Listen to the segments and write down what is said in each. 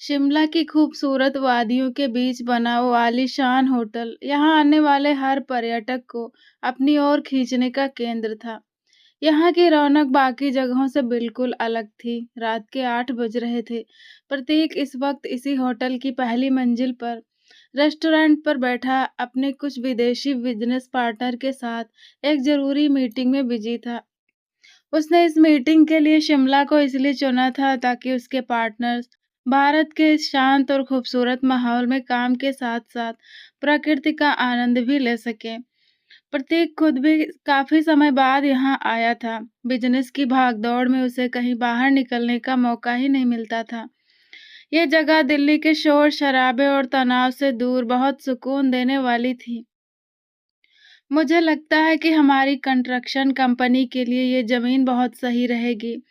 शिमला की खूबसूरत वादियों के बीच बना वो आलीशान होटल यहाँ आने वाले हर पर्यटक को अपनी ओर खींचने का केंद्र था। यहाँ की रौनक बाकी जगहों से बिल्कुल अलग थी। रात के 8 बज रहे थे। प्रतीक इस वक्त इसी होटल की पहली मंजिल पर रेस्टोरेंट पर बैठा अपने कुछ विदेशी बिजनेस पार्टनर के साथ एक जरूरी मीटिंग में बिजी था। उसने इस मीटिंग के लिए शिमला को इसलिए चुना था ताकि उसके पार्टनर्स भारत के इस शांत और खूबसूरत माहौल में काम के साथ-साथ प्रकृति का आनंद भी ले सकें। प्रतीक खुद भी काफ़ी समय बाद यहाँ आया था। बिज़नेस की भागदौड़ में उसे कहीं बाहर निकलने का मौका ही नहीं मिलता था। ये जगह दिल्ली के शोर-शराबे और तनाव से दूर बहुत सुकून देने वाली थी। मुझे लगता है कि हमारी कंस्ट्रक्शन कंपनी के लिए ये ज़मीन बहुत सही रहेगी।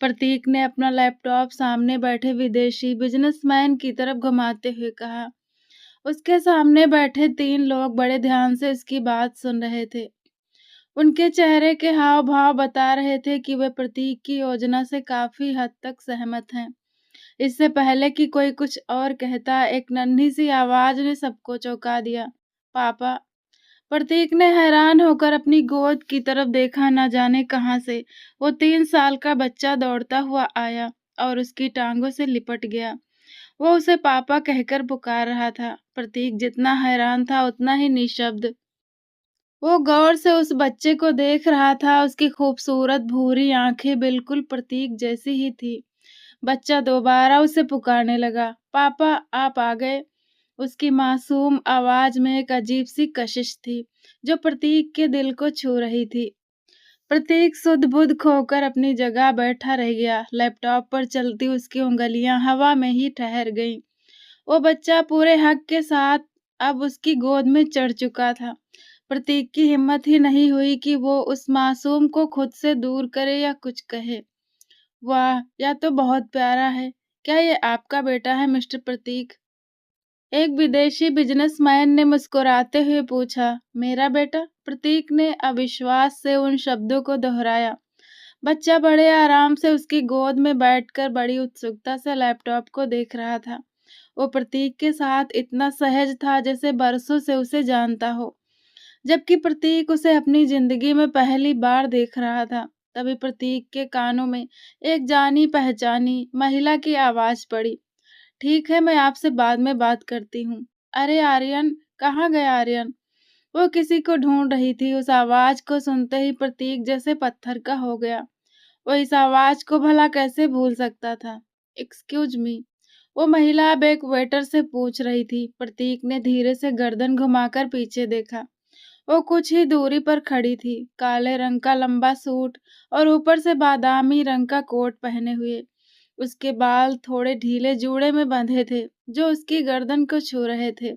प्रतीक ने अपना लैपटॉप सामने बैठे विदेशी बिजनेसमैन की तरफ घुमाते हुए कहा। उसके सामने बैठे 3 लोग बड़े ध्यान से उसकी बात सुन रहे थे। उनके चेहरे के हाव-भाव बता रहे थे कि वे प्रतीक की योजना से काफ़ी हद तक सहमत हैं। इससे पहले कि कोई कुछ और कहता, एक नन्ही-सी आवाज़ ने सबको चौंका दिया। पापा! प्रतीक ने हैरान होकर अपनी गोद की तरफ देखा। न जाने कहां से वो 3 साल का बच्चा दौड़ता हुआ आया और उसकी टांगों से लिपट गया। वो उसे पापा कहकर पुकार रहा था। प्रतीक जितना हैरान था उतना ही निशब्द। वो गौर से उस बच्चे को देख रहा था। उसकी खूबसूरत भूरी आंखें बिल्कुल प्रतीक जैसी ही थी। बच्चा दोबारा उसे पुकारने लगा, पापा आप आ गए। उसकी मासूम आवाज में एक अजीब-सी कशिश थी, जो प्रतीक के दिल को छू रही थी। प्रतीक सुध-बुध खोकर अपनी जगह बैठा रह गया। लैपटॉप पर चलती उसकी उँगलियां हवा में ही ठहर गईं। वो बच्चा पूरे हक के साथ अब उसकी गोद में चढ़ चुका था। प्रतीक की हिम्मत ही नहीं हुई कि वो उस मासूम को खुद से दूर करे या कुछ कहे। वाह! यह तो बहुत प्यारा है। क्या ये आपका बेटा है मिस्टर प्रतीक? एक विदेशी बिजनेसमैन ने मुस्कुराते हुए पूछा। मेरा बेटा? प्रतीक ने अविश्वास से उन शब्दों को दोहराया। बच्चा बड़े आराम से उसकी गोद में बैठकर बड़ी उत्सुकता से लैपटॉप को देख रहा था। वो प्रतीक के साथ इतना सहज था जैसे बरसों से उसे जानता हो। जबकि प्रतीक उसे अपनी जिंदगी में पहली बार देख रहा था। तभी प्रतीक के कानों में एक जानी पहचानी महिला की आवाज पड़ी। ठीक है, मैं आपसे बाद में बात करती हूँ। अरे आर्यन, कहाँ गया आर्यन? वो किसी को ढूंढ रही थी। उस आवाज को सुनते ही प्रतीक जैसे पत्थर का हो गया। वो इस आवाज को भला कैसे भूल सकता था? एक्सक्यूज मी, वो महिला अब एक वेटर से पूछ रही थी। प्रतीक ने धीरे से गर्दन घुमाकर पीछे देखा। वो कुछ ही दूरी पर खड़ी थी, काले रंग का लंबा सूट और ऊपर से बादामी रंग का कोट पहने हुए। उसके बाल थोड़े ढीले जूड़े में बंधे थे, जो उसकी गर्दन को छू रहे थे।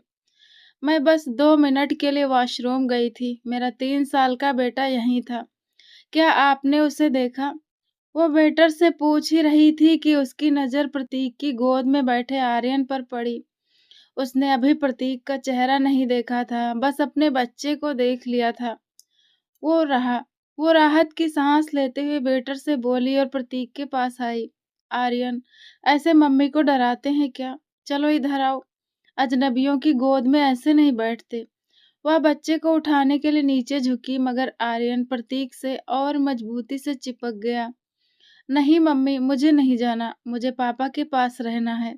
मैं बस 2 मिनट के लिए वॉशरूम गई थी। मेरा 3 साल का बेटा यहीं था। क्या आपने उसे देखा? वो वेटर से पूछ ही रही थी कि उसकी नजर प्रतीक की गोद में बैठे आर्यन पर पड़ी। उसने अभी प्रतीक का चेहरा नहीं देखा था, बस अपने बच्चे को देख लिया था। वो रहा वो राहत की सांस लेते हुए वेटर से बोली और प्रतीक के पास आई। आर्यन, ऐसे मम्मी को डराते हैं क्या? चलो इधर आओ। अजनबियों की गोद में ऐसे नहीं बैठते। वह बच्चे को उठाने के लिए नीचे झुकी, मगर आर्यन प्रतीक से और मजबूती से चिपक गया। नहीं मम्मी, मुझे नहीं जाना, मुझे पापा के पास रहना है।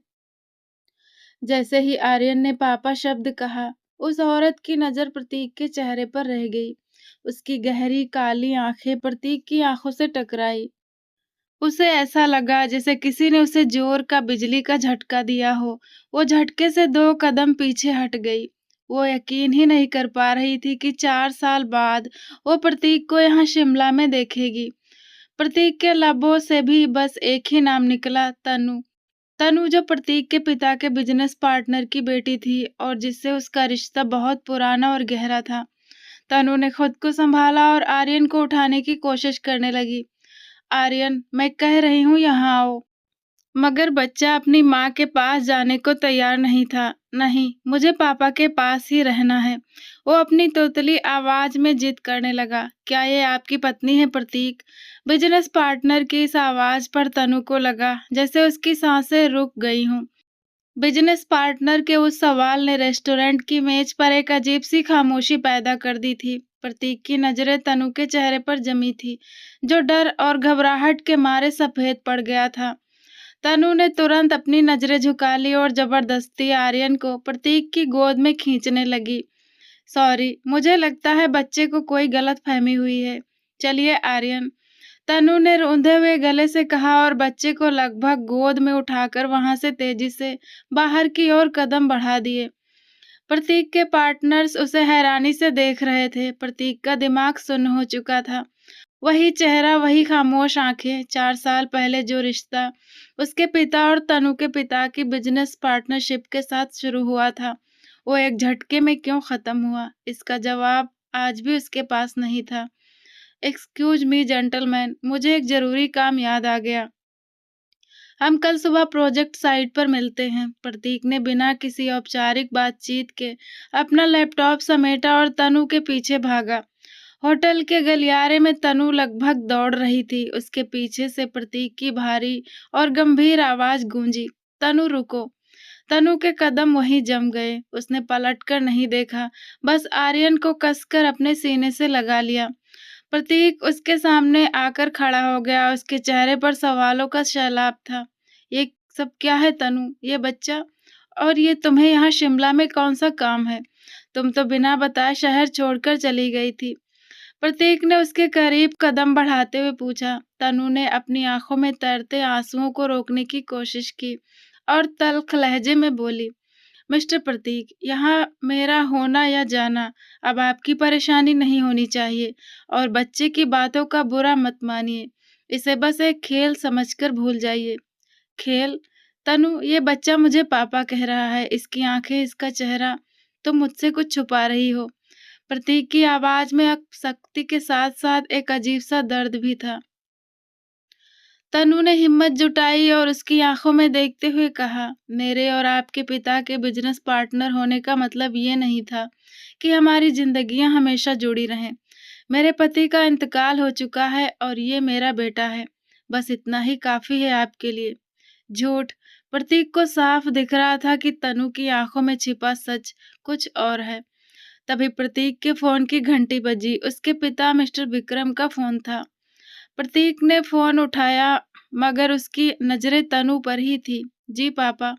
जैसे ही आर्यन ने पापा शब्द कहा, उस औरत की नजर प्रतीक के चेहरे पर रह गई। उसकी गहरी काली आंखें प्रतीक की आंखों से टकराई। उसे ऐसा लगा जैसे किसी ने उसे जोर का बिजली का झटका दिया हो। वो झटके से 2 कदम पीछे हट गई। वो यकीन ही नहीं कर पा रही थी कि 4 साल बाद वो प्रतीक को यहाँ शिमला में देखेगी। प्रतीक के लबों से भी बस एक ही नाम निकला, तनु। तनु, जो प्रतीक के पिता के बिजनेस पार्टनर की बेटी थी और जिससे उसका रिश्ता बहुत पुराना और गहरा था। तनु ने खुद को संभाला और आर्यन को उठाने की कोशिश करने लगी। आर्यन, मैं कह रही हूँ यहाँ आओ। मगर बच्चा अपनी माँ के पास जाने को तैयार नहीं था। नहीं, मुझे पापा के पास ही रहना है। वो अपनी तोतली आवाज में जिद करने लगा। क्या ये आपकी पत्नी है प्रतीक? बिजनेस पार्टनर की इस आवाज पर तनु को लगा जैसे उसकी सांसें रुक गई हों। बिजनेस पार्टनर के उस सवाल ने रेस्टोरेंट की मेज पर एक अजीब सी खामोशी पैदा कर दी थी। प्रतीक की नजरें तनु के चेहरे पर जमी थी, जो डर और घबराहट के मारे सफेद पड़ गया था। तनु ने तुरंत अपनी नजरें झुका ली और जबरदस्ती आर्यन को प्रतीक की गोद में खींचने लगी। सॉरी, मुझे लगता है बच्चे को कोई गलतफहमी हुई है। चलिए आर्यन, तनु ने रूंधे हुए गले से कहा और बच्चे को लगभग गोद में उठाकर वहां से तेजी से बाहर की ओर कदम बढ़ा दिए। प्रतीक के पार्टनर्स उसे हैरानी से देख रहे थे। प्रतीक का दिमाग सुन्न हो चुका था। वही चेहरा, वही खामोश आंखें। 4 साल पहले जो रिश्ता उसके पिता और तनु के पिता की बिजनेस पार्टनरशिप के साथ शुरू हुआ था, वो एक झटके में क्यों खत्म हुआ? इसका जवाब आज भी उसके पास नहीं था। एक्सक्यूज मी जेंटलमैन, मुझे एक जरूरी काम याद आ गया। हम कल सुबह प्रोजेक्ट साइट पर मिलते हैं। प्रतीक ने बिना किसी औपचारिक बातचीत के अपना लैपटॉप समेटा और तनु के पीछे भागा। होटल के गलियारे में तनु लगभग दौड़ रही थी। उसके पीछे से प्रतीक की भारी और गंभीर आवाज गूंजी, तनु रुको। तनु के कदम वहीं जम गए। उसने पलटकर नहीं देखा, बस आर्यन को कसकर अपने सीने से लगा लिया। प्रतीक उसके सामने आकर खड़ा हो गया। उसके चेहरे पर सवालों का सैलाब था। ये सब क्या है तनु? ये बच्चा? और ये तुम्हें यहाँ शिमला में कौन सा काम है? तुम तो बिना बताए शहर छोड़कर चली गई थी। प्रतीक ने उसके करीब कदम बढ़ाते हुए पूछा। तनु ने अपनी आंखों में तैरते आंसुओं को रोकने की कोशिश की और तल्ख लहजे में बोली, मिस्टर प्रतीक, यहाँ मेरा होना या जाना अब आपकी परेशानी नहीं होनी चाहिए और बच्चे की बातों का बुरा मत मानिए। इसे बस एक खेल समझकर भूल जाइए। खेल? तनु, ये बच्चा मुझे पापा कह रहा है। इसकी आंखें, इसका चेहरा। तुम मुझसे कुछ छुपा रही हो। प्रतीक की आवाज में सख्ती के साथ साथ एक अजीब सा दर्द भी था। तनु ने हिम्मत जुटाई और उसकी आंखों में देखते हुए कहा, मेरे और आपके पिता के बिजनेस पार्टनर होने का मतलब ये नहीं था कि हमारी जिंदगियां हमेशा जुड़ी रहें। मेरे पति का इंतकाल हो चुका है और ये मेरा बेटा है। बस इतना ही काफी है आपके लिए। झूठ। प्रतीक को साफ दिख रहा था कि तनु की आंखों में छिपा सच कुछ और है। तभी प्रतीक के फोन की घंटी बजी। उसके पिता मिस्टर विक्रम का फोन था। प्रतीक ने फोन उठाया, मगर उसकी नजरें तनु पर ही थी। जी पापा।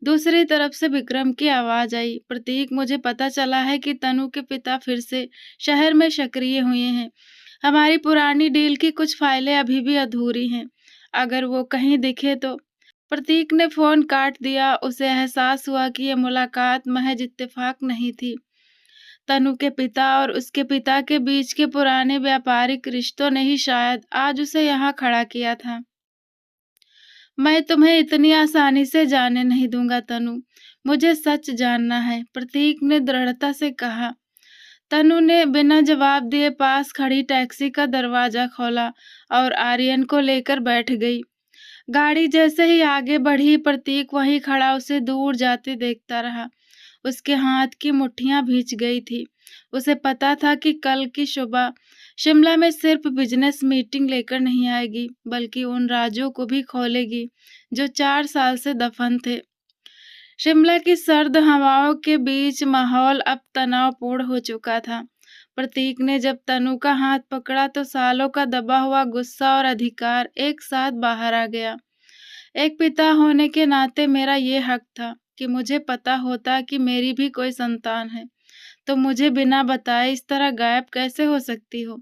दूसरी तरफ से विक्रम की आवाज आई, प्रतीक, मुझे पता चला है कि तनु के पिता फिर से शहर में सक्रिय हुए हैं। हमारी पुरानी डील की कुछ फाइलें अभी भी अधूरी हैं। अगर वो कहीं दिखे तो। प्रतीक ने फोन काट दिया। उसे एहसास हुआ कि यह मुलाकात महज इत्तेफाक नहीं थी। तनु के पिता और उसके पिता के बीच के पुराने व्यापारिक रिश्तों ने ही शायद आज उसे यहाँ खड़ा किया था। मैं तुम्हें इतनी आसानी से जाने नहीं दूंगा तनु। मुझे सच जानना है, प्रतीक ने दृढ़ता से कहा। तनु ने बिना जवाब दिए पास खड़ी टैक्सी का दरवाजा खोला और आर्यन को लेकर बैठ गई। गाड़ी जैसे ही आगे बढ़ी, प्रतीक वहीं खड़ा उसे दूर जाते देखता रहा। उसके हाथ की मुट्ठियां भींच गई थी। उसे पता था कि कल की सुबह शिमला में सिर्फ बिजनेस मीटिंग लेकर नहीं आएगी, बल्कि उन राजों को भी खोलेगी जो 4 साल से दफन थे। शिमला की सर्द हवाओं के बीच माहौल अब तनावपूर्ण हो चुका था। प्रतीक ने जब तनु का हाथ पकड़ा तो सालों का दबा हुआ गुस्सा और अधिकार एक साथ बाहर आ गया। एक पिता होने के नाते मेरा ये हक था कि मुझे पता होता कि मेरी भी कोई संतान है। तो मुझे बिना बताए इस तरह गायब कैसे हो सकती हो?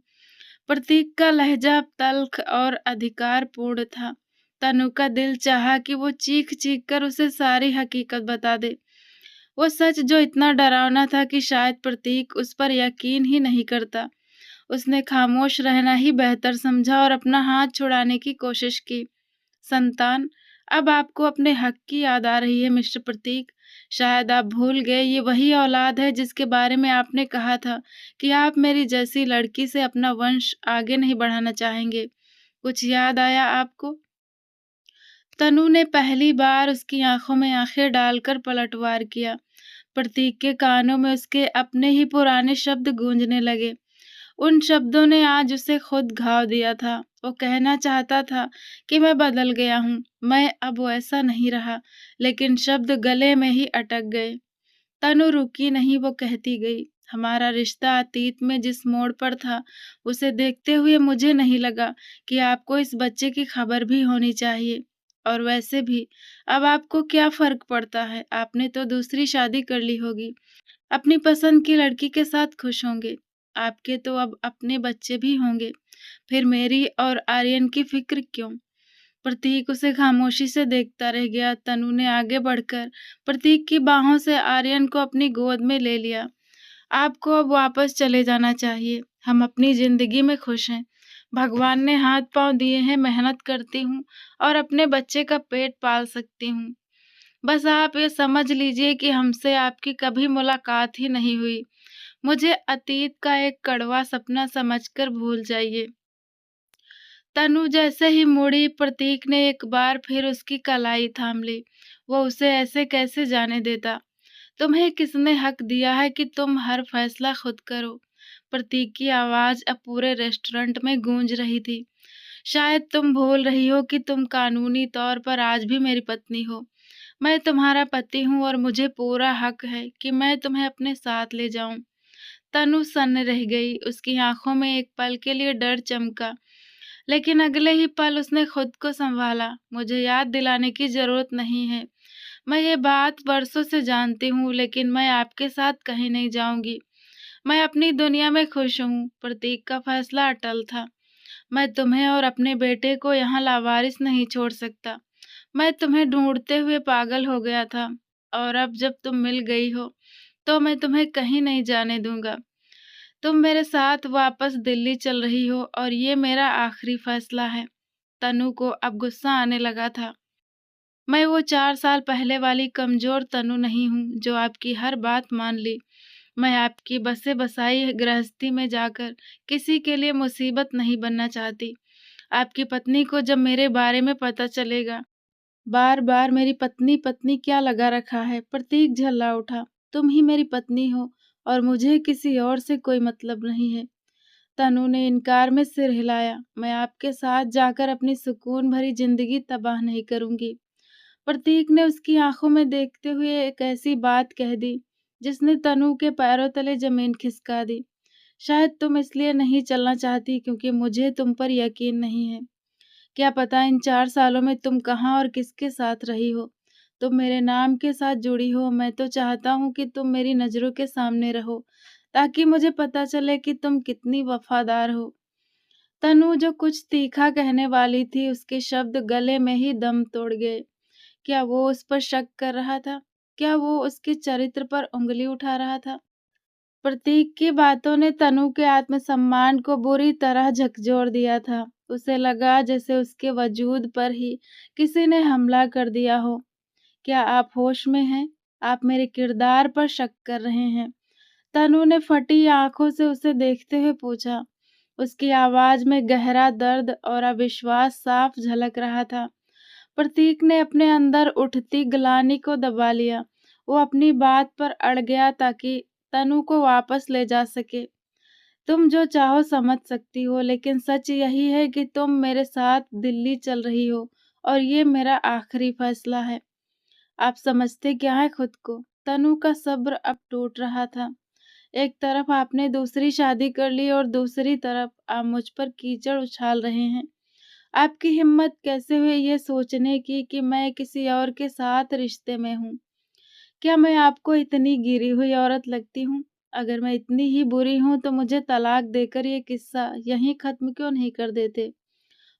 प्रतीक का लहजा तल्ख और अधिकारपूर्ण था। तनु का दिल चाहा कि वो चीख चीख कर उसे सारी हकीकत बता दे। वो सच जो इतना डरावना था कि शायद प्रतीक उस पर यकीन ही नहीं करता। उसने खामोश रहना ही बेहतर समझा और अपना हाथ छुड़ाने की कोशिश की। संतान? अब आपको अपने हक की याद आ रही है मिस्टर प्रतीक। शायद आप भूल गए, ये वही औलाद है जिसके बारे में आपने कहा था कि आप मेरी जैसी लड़की से अपना वंश आगे नहीं बढ़ाना चाहेंगे। कुछ याद आया आपको? तनु ने पहली बार उसकी आंखों में आंखें डालकर पलटवार किया। प्रतीक के कानों में उसके अपने ही पुराने शब्द गूंजने लगे। उन शब्दों ने आज उसे खुद घाव दिया था। वो कहना चाहता था कि मैं बदल गया हूँ, मैं अब वैसा नहीं रहा, लेकिन शब्द गले में ही अटक गए। तनु रुकी नहीं, वो कहती गई, हमारा रिश्ता अतीत में जिस मोड़ पर था, उसे देखते हुए मुझे नहीं लगा कि आपको इस बच्चे की खबर भी होनी चाहिए। और वैसे भी अब आपको क्या फर्क पड़ता है? आपने तो दूसरी शादी कर ली होगी, अपनी पसंद की लड़की के साथ खुश होंगे। आपके तो अब अपने बच्चे भी होंगे, फिर मेरी और आर्यन की फिक्र क्यों? प्रतीक उसे खामोशी से देखता रह गया। तनु ने आगे बढ़कर प्रतीक की बाहों से आर्यन को अपनी गोद में ले लिया। आपको अब वापस चले जाना चाहिए, हम अपनी जिंदगी में खुश हैं। भगवान ने हाथ पांव दिए हैं, मेहनत करती हूँ और अपने बच्चे का पेट पाल सकती हूँ। बस आप ये समझ लीजिए कि हमसे आपकी कभी मुलाकात ही नहीं हुई। मुझे अतीत का एक कड़वा सपना समझकर भूल जाइए। तनु जैसे ही मुड़ी, प्रतीक ने एक बार फिर उसकी कलाई थाम ली। वो उसे ऐसे कैसे जाने देता? तुम्हें किसने हक दिया है कि तुम हर फैसला खुद करो? प्रतीक की आवाज अब पूरे रेस्टोरेंट में गूंज रही थी। शायद तुम भूल रही हो कि तुम कानूनी तौर पर आज भी मेरी पत्नी हो। मैं तुम्हारा पति हूँ और मुझे पूरा हक है कि मैं तुम्हें अपने साथ ले जाऊं। तनु सन्न रह गई, उसकी आंखों में एक पल के लिए डर चमका, लेकिन अगले ही पल उसने खुद को संभाला। मुझे याद दिलाने की जरूरत नहीं है, मैं ये बात बरसों से जानती हूँ, लेकिन मैं आपके साथ कहीं नहीं जाऊंगी। मैं अपनी दुनिया में खुश हूँ। प्रतीक का फैसला अटल था। मैं तुम्हें और अपने बेटे को यहाँ लावारिस नहीं छोड़ सकता। मैं तुम्हें ढूंढते हुए पागल हो गया था, और अब जब तुम मिल गई हो, तो मैं तुम्हें कहीं नहीं जाने दूंगा। तुम मेरे साथ वापस दिल्ली चल रही हो और ये मेरा आखिरी फैसला है। तनु को अब गुस्सा आने लगा था। मैं वो 4 साल पहले वाली कमजोर तनु नहीं हूँ जो आपकी हर बात मान ली। मैं आपकी बसे बसाई गृहस्थी में जाकर किसी के लिए मुसीबत नहीं बनना चाहती। आपकी पत्नी को जब मेरे बारे में पता चलेगा, बार बार मेरी पत्नी पत्नी क्या लगा रखा है? प्रतीक झल्ला उठा। तुम ही मेरी पत्नी हो और मुझे किसी और से कोई मतलब नहीं है। तनु ने इनकार में सिर हिलाया। मैं आपके साथ जाकर अपनी सुकून भरी जिंदगी तबाह नहीं करूंगी। प्रतीक ने उसकी आंखों में देखते हुए एक ऐसी बात कह दी जिसने तनु के पैरों तले जमीन खिसका दी। शायद तुम इसलिए नहीं चलना चाहती क्योंकि मुझे तुम पर यकीन नहीं है। क्या पता इन 4 सालों में तुम कहाँ और किसके साथ रही हो। तुम मेरे नाम के साथ जुड़ी हो। मैं तो चाहता हूँ कि तुम मेरी नजरों के सामने रहो, ताकि मुझे पता चले कि तुम कितनी वफादार हो। तनु जो कुछ तीखा कहने वाली थी, उसके शब्द गले में ही दम तोड़ गए। क्या वो उस पर शक कर रहा था? क्या वो उसके चरित्र पर उंगली उठा रहा था? प्रतीक की बातों ने तनु के आत्मसम्मान को बुरी तरह झकझोर दिया था। उसे लगा जैसे उसके वजूद पर ही किसी ने हमला कर दिया हो। क्या आप होश में हैं? आप मेरे किरदार पर शक कर रहे हैं? तनु ने फटी आंखों से उसे देखते हुए पूछा। उसकी आवाज में गहरा दर्द और अविश्वास साफ झलक रहा था। प्रतीक ने अपने अंदर उठती ग्लानि को दबा लिया। वो अपनी बात पर अड़ गया ताकि तनु को वापस ले जा सके। तुम जो चाहो समझ सकती हो, लेकिन सच यही है कि तुम मेरे साथ दिल्ली चल रही हो और ये मेरा आखिरी फैसला है। आप समझते क्या है खुद को? तनु का सब्र अब टूट रहा था। एक तरफ आपने दूसरी शादी कर ली और दूसरी तरफ आप मुझ पर कीचड़ उछाल रहे हैं। आपकी हिम्मत कैसे हुई ये सोचने की कि मैं किसी और के साथ रिश्ते में हूँ? क्या मैं आपको इतनी गिरी हुई औरत लगती हूँ? अगर मैं इतनी ही बुरी हूँ तो मुझे तलाक देकर ये किस्सा यहीं खत्म क्यों नहीं कर देते?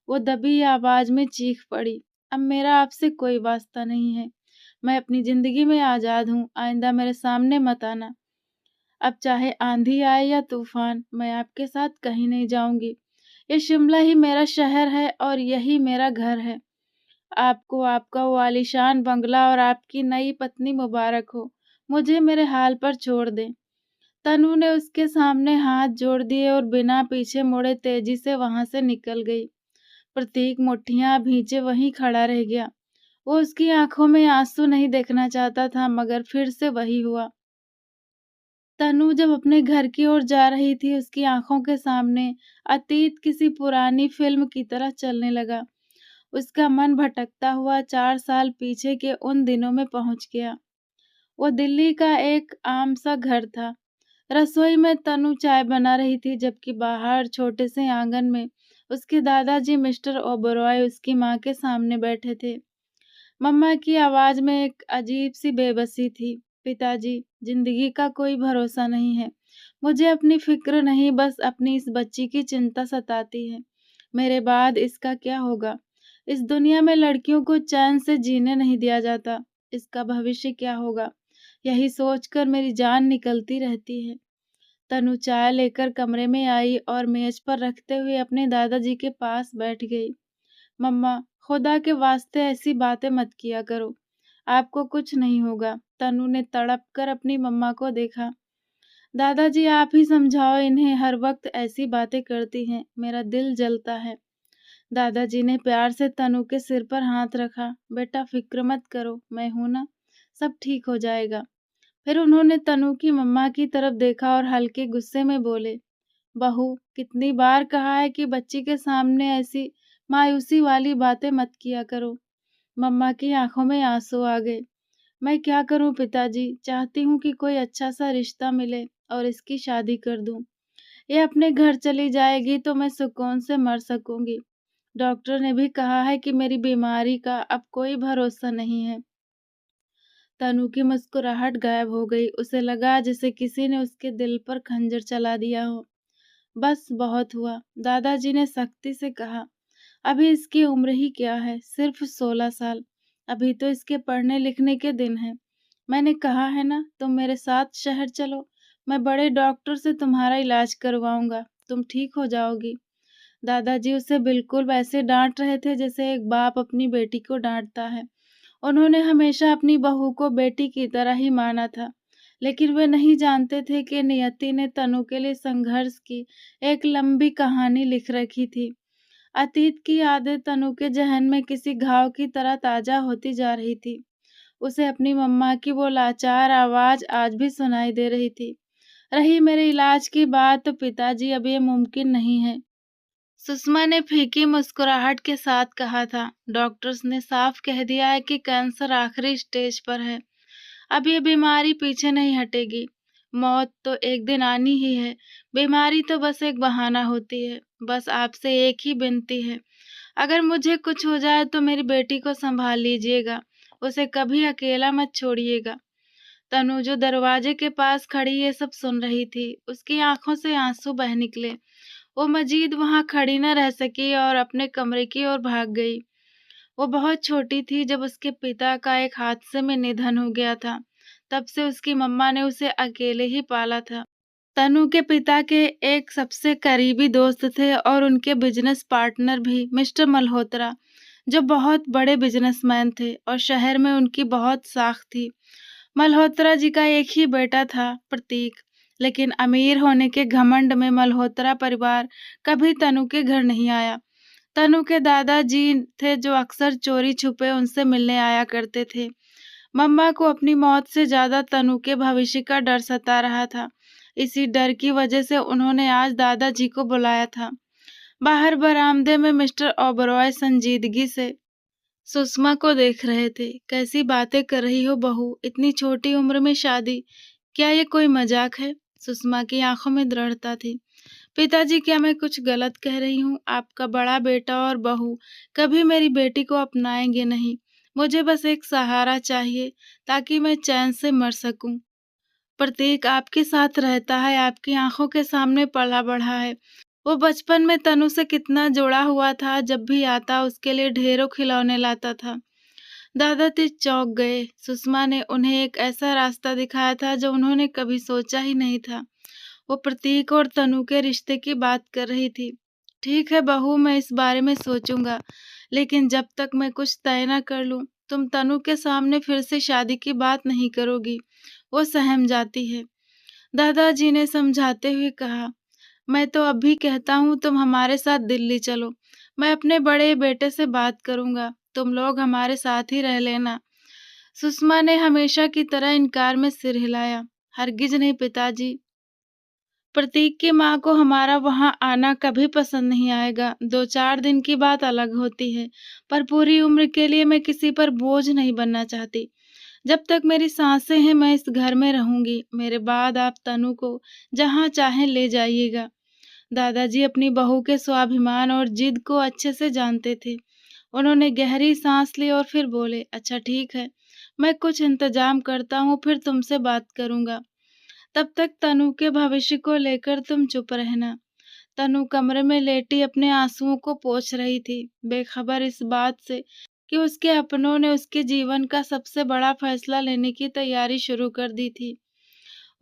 वो दबी आवाज में चीख पड़ी। अब मेरा आपसे कोई वास्ता नहीं है। मैं अपनी जिंदगी में आजाद हूँ। आइंदा मेरे सामने मत आना। अब चाहे आंधी आए या तूफान, मैं आपके साथ कहीं नहीं जाऊंगी। ये शिमला ही मेरा शहर है और यही मेरा घर है। आपको आपका वो आलीशान बंगला और आपकी नई पत्नी मुबारक हो। मुझे मेरे हाल पर छोड़ दें। तनु ने उसके सामने हाथ जोड़ दिए और बिना पीछे मुड़े तेजी से वहां से निकल गई। प्रतीक मुट्ठियां भींचे वहीं खड़ा रह गया। वो उसकी आंखों में आंसू नहीं देखना चाहता था, मगर फिर से वही हुआ। तनु जब अपने घर की ओर जा रही थी, उसकी आँखों के सामने अतीत किसी पुरानी फ़िल्म की तरह चलने लगा। उसका मन भटकता हुआ 4 साल पीछे के उन दिनों में पहुँच गया। वो दिल्ली का एक आम-सा घर था। रसोई में तनु चाय बना रही थी, जबकि बाहर छोटे से आंगन में उसके दादाजी मिस्टर ओबरॉय उसकी माँ के सामने बैठे थे। मम्मा की आवाज में एक अजीब-सी बेबसी थी। पिताजी, जिंदगी का कोई भरोसा नहीं है। मुझे अपनी फिक्र नहीं, बस अपनी इस बच्ची की चिंता सताती है। मेरे बाद इसका क्या होगा? इस दुनिया में लड़कियों को चैन से जीने नहीं दिया जाता। इसका भविष्य क्या होगा? यही सोचकर मेरी जान निकलती रहती है। तनु चाय लेकर कमरे में आई और मेज पर रखते हुए अपने दादाजी के पास बैठ गई। मम्मा, खुदा के वास्ते ऐसी बातें मत किया करो। आपको कुछ नहीं होगा। तनु ने तड़प कर अपनी मम्मा को देखा। दादाजी, आप ही समझाओ इन्हें, हर वक्त ऐसी बातें करती हैं। मेरा दिल जलता है। दादाजी ने प्यार से तनु के सिर पर हाथ रखा। बेटा, फिक्र मत करो, मैं हूं ना, सब ठीक हो जाएगा। फिर उन्होंने तनु की मम्मा की तरफ देखा और हल्के गुस्से में बोले, बहू, कितनी बार कहा है कि बच्ची के सामने ऐसी मायूसी वाली बातें मत किया करो। मम्मा की आंखों में आंसू आ गए। मैं क्या करूं पिताजी, चाहती हूं कि कोई अच्छा सा रिश्ता मिले और इसकी शादी कर दूं। ये अपने घर चली जाएगी तो मैं सुकून से मर सकूंगी। डॉक्टर ने भी कहा है कि मेरी बीमारी का अब कोई भरोसा नहीं है। तनु की मुस्कुराहट गायब हो गई। उसे लगा जैसे किसी ने उसके दिल पर खंजर चला दिया हो। बस बहुत हुआ, दादाजी ने सख्ती से कहा। अभी इसकी उम्र ही क्या है, सिर्फ 16 साल। अभी तो इसके पढ़ने लिखने के दिन हैं। मैंने कहा है ना, तुम मेरे साथ शहर चलो, मैं बड़े डॉक्टर से तुम्हारा इलाज करवाऊंगा, तुम ठीक हो जाओगी। दादाजी उसे बिल्कुल वैसे डांट रहे थे जैसे एक बाप अपनी बेटी को डांटता है। उन्होंने हमेशा अपनी बहू को बेटी की तरह ही माना था, लेकिन वे नहीं जानते थे कि नियति ने तनु के लिए संघर्ष की एक लंबी कहानी लिख रखी थी। अतीत की यादें तनु के जहन में किसी घाव की तरह ताजा होती जा रही थी। उसे अपनी मम्मा की वो लाचार आवाज आज भी सुनाई दे रही थी। रही मेरे इलाज की बात, तो पिताजी, अब ये मुमकिन नहीं है। सुषमा ने फीकी मुस्कुराहट के साथ कहा था। डॉक्टर्स ने साफ कह दिया है कि कैंसर आखिरी स्टेज पर है। अब ये बीमारी पीछे नहीं हटेगी। मौत तो एक दिन आनी ही है। बीमारी तो बस एक बहाना होती है। बस आपसे एक ही विनती है, अगर मुझे कुछ हो जाए तो मेरी बेटी को संभाल लीजिएगा। उसे कभी अकेला मत छोड़िएगा। तनु, जो दरवाजे के पास खड़ी ये सब सुन रही थी, उसकी आंखों से आंसू बह निकले। वो मजीद वहां खड़ी न रह सकी और अपने कमरे की ओर भाग गई। वो बहुत छोटी थी जब उसके पिता का एक हादसे में निधन हो गया था। तब से उसकी मम्मा ने उसे अकेले ही पाला था। तनु के पिता के एक सबसे करीबी दोस्त थे और उनके बिजनेस पार्टनर भी मिस्टर मल्होत्रा, जो बहुत बड़े बिजनेसमैन थे और शहर में उनकी बहुत साख थी। मल्होत्रा जी का एक ही बेटा था, प्रतीक, लेकिन अमीर होने के घमंड में मल्होत्रा परिवार कभी तनु के घर नहीं आया। तनु के दादाजी थे जो अक्सर चोरी छुपे उनसे मिलने आया करते थे। मम्मा को अपनी मौत से ज्यादा तनु के भविष्य का डर सता रहा था। इसी डर की वजह से उन्होंने आज दादाजी को बुलाया था। बाहर बरामदे में मिस्टर ओबरॉय संजीदगी से सुषमा को देख रहे थे। कैसी बातें कर रही हो बहू, इतनी छोटी उम्र में शादी, क्या ये कोई मजाक है? सुषमा की आंखों में दृढ़ता थी। पिताजी, क्या मैं कुछ गलत कह रही हूँ? आपका बड़ा बेटा और बहू कभी मेरी बेटी को अपनाएंगे नहीं। मुझे बस एक सहारा चाहिए ताकि मैं चैन से मर सकूं। प्रतीक आपके साथ रहता है, आपकी आंखों के सामने पला बढ़ा है। वो बचपन में तनु से कितना जुड़ा हुआ था, जब भी आता उसके लिए ढेरों खिलौने लाता था। दादाजी चौंक गए। सुषमा ने उन्हें एक ऐसा रास्ता दिखाया था जो उन्होंने कभी सोचा ही नहीं था। वो प्रतीक और तनु के रिश्ते की बात कर रही थी। ठीक है बहू, मैं इस बारे में सोचूंगा, लेकिन जब तक मैं कुछ तय न कर लूं, तुम तनु के सामने फिर से शादी की बात नहीं करोगी। वो सहम जाती है। दादाजी ने समझाते हुए कहा, मैं तो अब भी कहता हूँ तुम हमारे साथ दिल्ली चलो। मैं अपने बड़े बेटे से बात करूंगा, तुम लोग हमारे साथ ही रह लेना। सुषमा ने हमेशा की तरह इनकार में सिर हिलाया। हरगिज नहीं पिताजी। प्रतीक की माँ को हमारा वहाँ आना कभी पसंद नहीं आएगा। 2-4 दिन की बात अलग होती है, पर पूरी उम्र के लिए मैं किसी पर बोझ नहीं बनना चाहती। जब तक मेरी सांसें हैं मैं इस घर में रहूंगी। मेरे बाद आप तनु को जहाँ चाहें ले जाइएगा। दादाजी अपनी बहू के स्वाभिमान और जिद को अच्छे से जानते थे। उन्होंने गहरी सांस ली और फिर बोले, अच्छा ठीक है, मैं कुछ इंतजाम करता हूँ, फिर तुमसे बात करूंगा। तब तक तनु के भविष्य को लेकर तुम चुप रहना। तनु कमरे में लेटी अपने आंसुओं को पोंछ रही थी, बेखबर इस बात से कि उसके अपनों ने उसके जीवन का सबसे बड़ा फैसला लेने की तैयारी शुरू कर दी थी।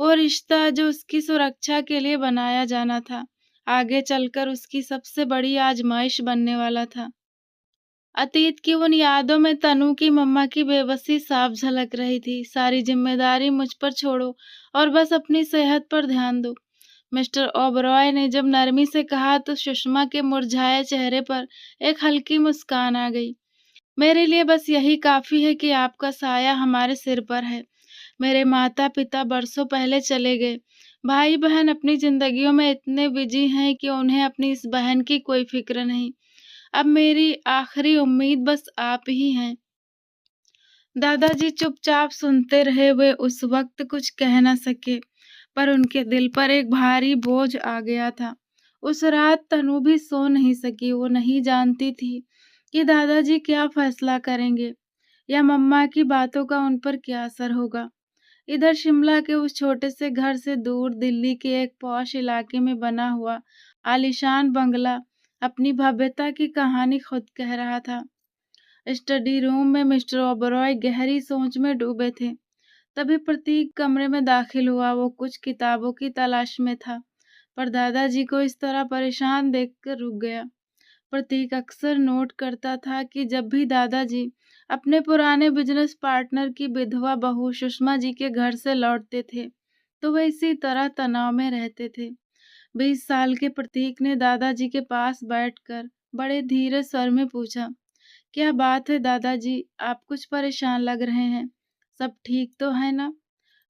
वो रिश्ता जो उसकी सुरक्षा के लिए बनाया जाना था, आगे चलकर उसकी सबसे बड़ी आजमाइश बनने वाला था। अतीत की उन यादों में तनु की मम्मा की बेबसी साफ झलक रही थी। सारी जिम्मेदारी मुझ पर छोड़ो और बस अपनी सेहत पर ध्यान दो। मिस्टर ओबरॉय ने जब नरमी से कहा तो सुषमा के मुरझाए चेहरे पर एक हल्की मुस्कान आ गई। मेरे लिए बस यही काफी है कि आपका साया हमारे सिर पर है। मेरे माता पिता बरसों पहले चले गए। भाई बहन अपनी जिंदगियों में इतने बिजी हैं कि उन्हें अपनी इस बहन की कोई फिक्र नहीं। अब मेरी आखिरी उम्मीद बस आप ही हैं। दादाजी चुपचाप सुनते रहे। वे उस वक्त कुछ कह न सके, पर उनके दिल पर एक भारी बोझ आ गया था। उस रात तनु भी सो नहीं सकी। वो नहीं जानती थी कि दादाजी क्या फैसला करेंगे या मम्मा की बातों का उन पर क्या असर होगा। इधर शिमला के उस छोटे से घर से दूर दिल्ली के एक पॉश इलाके में बना हुआ आलीशान बंगला अपनी भव्यता की कहानी खुद कह रहा था। स्टडी रूम में मिस्टर ओबरॉय गहरी सोच में डूबे थे। तभी प्रतीक कमरे में दाखिल हुआ। वो कुछ किताबों की तलाश में था, पर दादाजी को इस तरह परेशान देखकर रुक गया। प्रतीक अक्सर नोट करता था कि जब भी दादाजी अपने पुराने बिजनेस पार्टनर की विधवा बहू सुषमा जी के घर से लौटते थे, तो वे इसी तरह तनाव में रहते थे। 20 साल के प्रतीक ने दादाजी के पास बैठकर बड़े धीरे स्वर में पूछा, क्या बात है दादाजी, आप कुछ परेशान लग रहे हैं, सब ठीक तो है ना?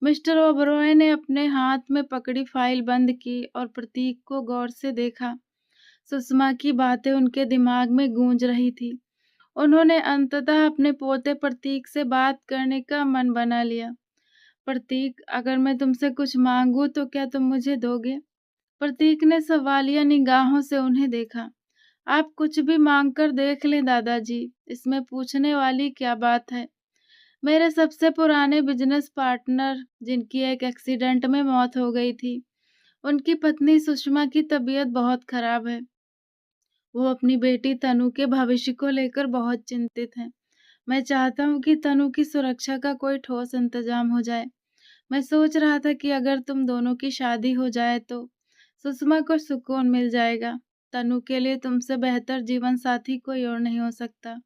मिस्टर ओबरॉय ने अपने हाथ में पकड़ी फाइल बंद की और प्रतीक को गौर से देखा। सुषमा की बातें उनके दिमाग में गूंज रही थी। उन्होंने अंततः अपने पोते प्रतीक से बात करने का मन बना लिया। प्रतीक, अगर मैं तुमसे कुछ मांगू तो क्या तुम मुझे दोगे? प्रतीक ने सवालिया निगाहों से उन्हें देखा। आप कुछ भी मांग कर देख लें दादाजी, इसमें पूछने वाली क्या बात है। मेरे सबसे पुराने बिजनेस पार्टनर जिनकी एक एक्सीडेंट में मौत हो गई थी, उनकी पत्नी सुषमा की तबीयत बहुत खराब है। वो अपनी बेटी तनु के भविष्य को लेकर बहुत चिंतित हैं। मैं चाहता हूँ कि तनु की सुरक्षा का कोई ठोस इंतजाम हो जाए। मैं सोच रहा था कि अगर तुम दोनों की शादी हो जाए तो सुषमा को सुकून मिल जाएगा। तनु के लिए तुमसे बेहतर जीवन साथी कोई और नहीं हो सकता।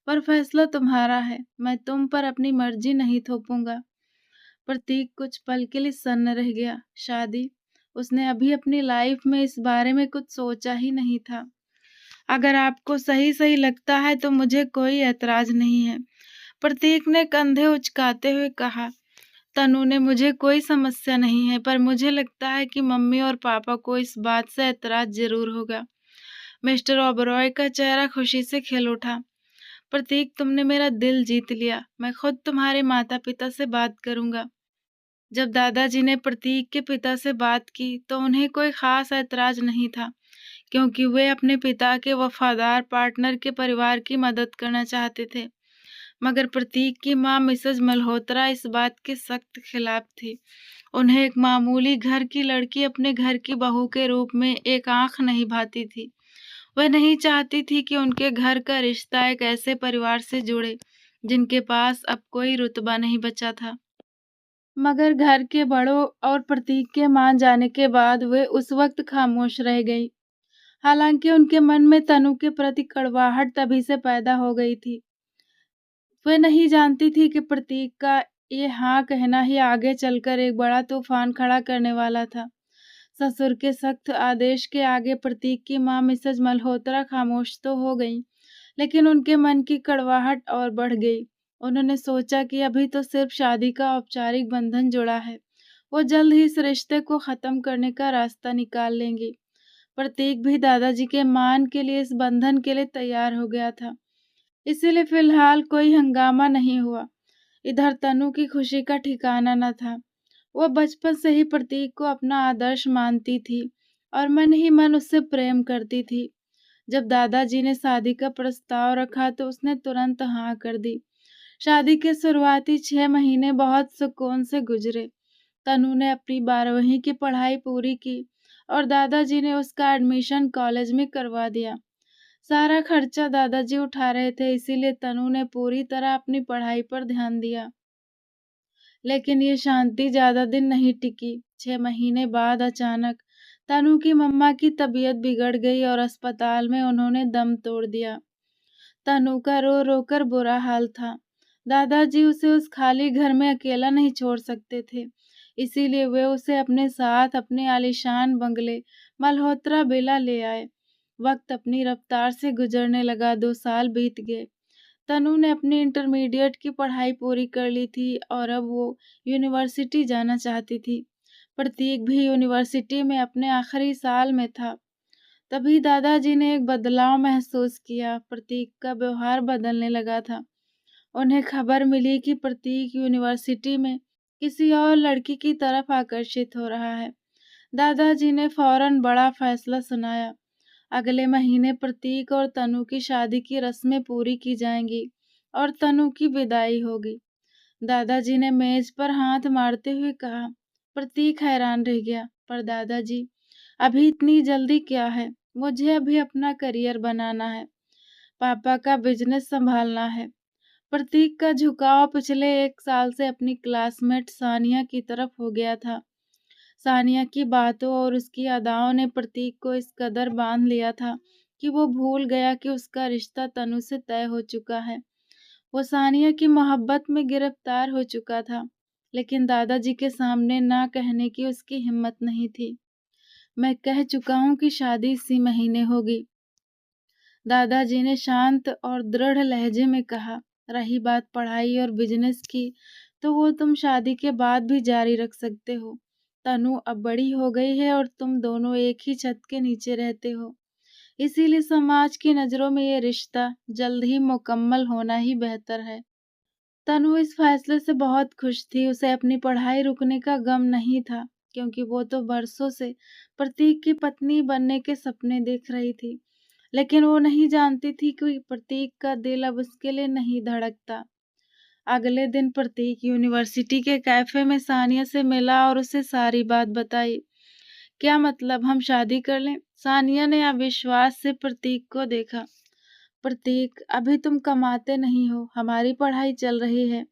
पर फैसला तुम्हारा है, मैं तुम पर अपनी मर्जी नहीं थोपूंगा। प्रतीक कुछ पल के लिए सन्न रह गया। शादी? उसने अभी अपनी लाइफ में इस बारे में कुछ सोचा ही नहीं था। अगर आपको सही सही लगता है तो मुझे कोई ऐतराज नहीं है, प्रतीक ने कंधे उचकाते हुए कहा। तनु ने, मुझे कोई समस्या नहीं है, पर मुझे लगता है कि मम्मी और पापा को इस बात से ऐतराज जरूर होगा। मिस्टर ओबरॉय का चेहरा खुशी से खिल उठा। प्रतीक, तुमने मेरा दिल जीत लिया। मैं खुद तुम्हारे माता पिता से बात करूंगा। जब दादाजी ने प्रतीक के पिता से बात की तो उन्हें कोई खास ऐतराज नहीं था, क्योंकि वे अपने पिता के वफादार पार्टनर के परिवार की मदद करना चाहते थे। मगर प्रतीक की मां मिसेज मल्होत्रा इस बात के सख्त खिलाफ थी। उन्हें एक मामूली घर की लड़की अपने घर की बहू के रूप में एक आंख नहीं भाती थी। वह नहीं चाहती थी कि उनके घर का रिश्ता एक ऐसे परिवार से जुड़े जिनके पास अब कोई रुतबा नहीं बचा था। मगर घर के बड़ों और प्रतीक के मान जाने के बाद वे उस वक्त खामोश रह गई। हालांकि उनके मन में तनु के प्रति कड़वाहट तभी से पैदा हो गई थी। वे नहीं जानती थी कि प्रतीक का ये हाँ कहना ही आगे चलकर एक बड़ा तूफान खड़ा करने वाला था। ससुर के सख्त आदेश के आगे प्रतीक की मां मिसेज मल्होत्रा खामोश तो हो गई, लेकिन उनके मन की कड़वाहट और बढ़ गई। उन्होंने सोचा कि अभी तो सिर्फ शादी का औपचारिक बंधन जुड़ा है, वो जल्द ही इस रिश्ते को ख़त्म करने का रास्ता निकाल लेंगी। प्रतीक भी दादाजी के मान के लिए इस बंधन के लिए तैयार हो गया था। इसीलिए फ़िलहाल कोई हंगामा नहीं हुआ। इधर तनु की खुशी का ठिकाना न था। वो बचपन से ही प्रतीक को अपना आदर्श मानती थी और मन ही मन उससे प्रेम करती थी। जब दादाजी ने शादी का प्रस्ताव रखा तो उसने तुरंत हाँ कर दी। शादी के शुरुआती 6 महीने बहुत सुकून से गुजरे। तनु ने अपनी 12वीं की पढ़ाई पूरी की और दादाजी ने उसका एडमिशन कॉलेज में करवा दिया। सारा खर्चा दादाजी उठा रहे थे, इसीलिए तनु ने पूरी तरह अपनी पढ़ाई पर ध्यान दिया। लेकिन ये शांति ज्यादा दिन नहीं टिकी। 6 महीने बाद अचानक तनु की मम्मा की तबीयत बिगड़ गई और अस्पताल में उन्होंने दम तोड़ दिया। तनु का रो रो कर बुरा हाल था। दादाजी उसे उस खाली घर में अकेला नहीं छोड़ सकते थे, इसीलिए वे उसे अपने साथ अपने आलीशान बंगले मल्होत्रा विला ले आए। वक्त अपनी रफ्तार से गुजरने लगा। 2 साल बीत गए। तनु ने अपनी इंटरमीडिएट की पढ़ाई पूरी कर ली थी और अब वो यूनिवर्सिटी जाना चाहती थी। प्रतीक भी यूनिवर्सिटी में अपने आखिरी साल में था। तभी दादाजी ने एक बदलाव महसूस किया। प्रतीक का व्यवहार बदलने लगा था। उन्हें खबर मिली कि प्रतीक यूनिवर्सिटी में किसी और लड़की की तरफ आकर्षित हो रहा है। दादाजी ने फौरन बड़ा फैसला सुनाया। अगले महीने प्रतीक और तनु की शादी की रस्में पूरी की जाएंगी और तनु की विदाई होगी। दादाजी ने मेज पर हाथ मारते हुए कहा। प्रतीक हैरान रह गया। पर दादाजी, अभी इतनी जल्दी क्या है? मुझे अभी अपना करियर बनाना है, पापा का बिजनेस संभालना है। प्रतीक का झुकाव पिछले 1 साल से अपनी क्लासमेट सानिया की तरफ हो गया था। सानिया की बातों और उसकी अदाओं ने प्रतीक को इस कदर बांध लिया था कि वो भूल गया कि उसका रिश्ता तनु से तय हो चुका है। वो सानिया की मोहब्बत में गिरफ्तार हो चुका था, लेकिन दादाजी के सामने ना कहने की उसकी हिम्मत नहीं थी। मैं कह चुका हूँ कि शादी इसी महीने होगी, दादाजी ने शांत और दृढ़ लहजे में कहा। रही बात पढ़ाई और बिजनेस की, तो वो तुम शादी के बाद भी जारी रख सकते हो। तनु अब बड़ी हो गई है और तुम दोनों एक ही छत के नीचे रहते हो, इसीलिए समाज की नजरों में ये रिश्ता जल्द ही मुकम्मल होना ही बेहतर है। तनु इस फैसले से बहुत खुश थी। उसे अपनी पढ़ाई रुकने का गम नहीं था, क्योंकि वो तो बरसों से प्रतीक की पत्नी बनने के सपने देख रही थी। लेकिन वो नहीं जानती थी कि प्रतीक का दिल अब उसके लिए नहीं धड़कता। अगले दिन प्रतीक यूनिवर्सिटी के कैफे में सानिया से मिला और उसे सारी बात बताई। क्या मतलब, हम शादी कर लें? सानिया ने अविश्वास से प्रतीक को देखा। प्रतीक, अभी तुम कमाते नहीं हो, हमारी पढ़ाई चल रही है।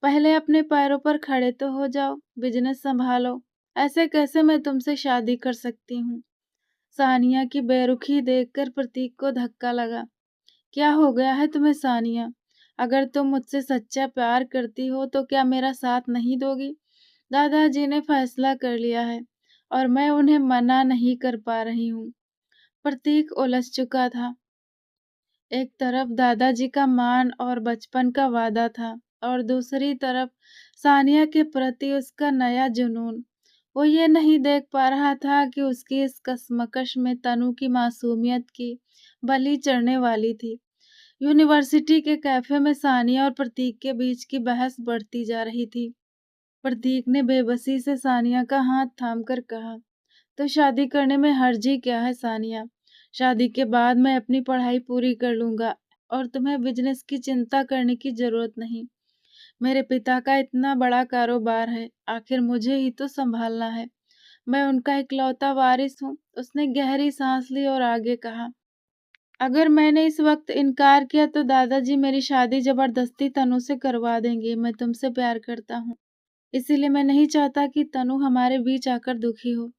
पहले अपने पैरों पर खड़े तो हो जाओ, बिजनेस संभालो। ऐसे कैसे मैं तुमसे शादी कर सकती हूँ? सानिया की बेरुखी देखकर प्रतीक को धक्का लगा। क्या हो गया है तुम्हें सानिया? अगर तुम मुझसे सच्चा प्यार करती हो तो क्या मेरा साथ नहीं दोगी? दादाजी ने फैसला कर लिया है और मैं उन्हें मना नहीं कर पा रही हूँ। प्रतीक उलझ चुका था। एक तरफ दादाजी का मान और बचपन का वादा था और दूसरी तरफ सानिया के प्रति उसका नया जुनून। वो ये नहीं देख पा रहा था कि उसकी इस कशमकश में तनु की मासूमियत की बलि चढ़ने वाली थी। यूनिवर्सिटी के कैफे में सानिया और प्रतीक के बीच की बहस बढ़ती जा रही थी। प्रतीक ने बेबसी से सानिया का हाथ थामकर कहा, तो शादी करने में हर्जी क्या है सानिया? शादी के बाद मैं अपनी पढ़ाई पूरी कर लूंगा और तुम्हें बिजनेस की चिंता करने की जरूरत नहीं। मेरे पिता का इतना बड़ा कारोबार है, आखिर मुझे ही तो संभालना है। मैं उनका इकलौता वारिस हूँ। उसने गहरी सांस ली और आगे कहा, अगर मैंने इस वक्त इनकार किया तो दादाजी मेरी शादी जबरदस्ती तनु से करवा देंगे। मैं तुमसे प्यार करता हूँ, इसीलिए मैं नहीं चाहता कि तनु हमारे बीच आकर दुखी हो।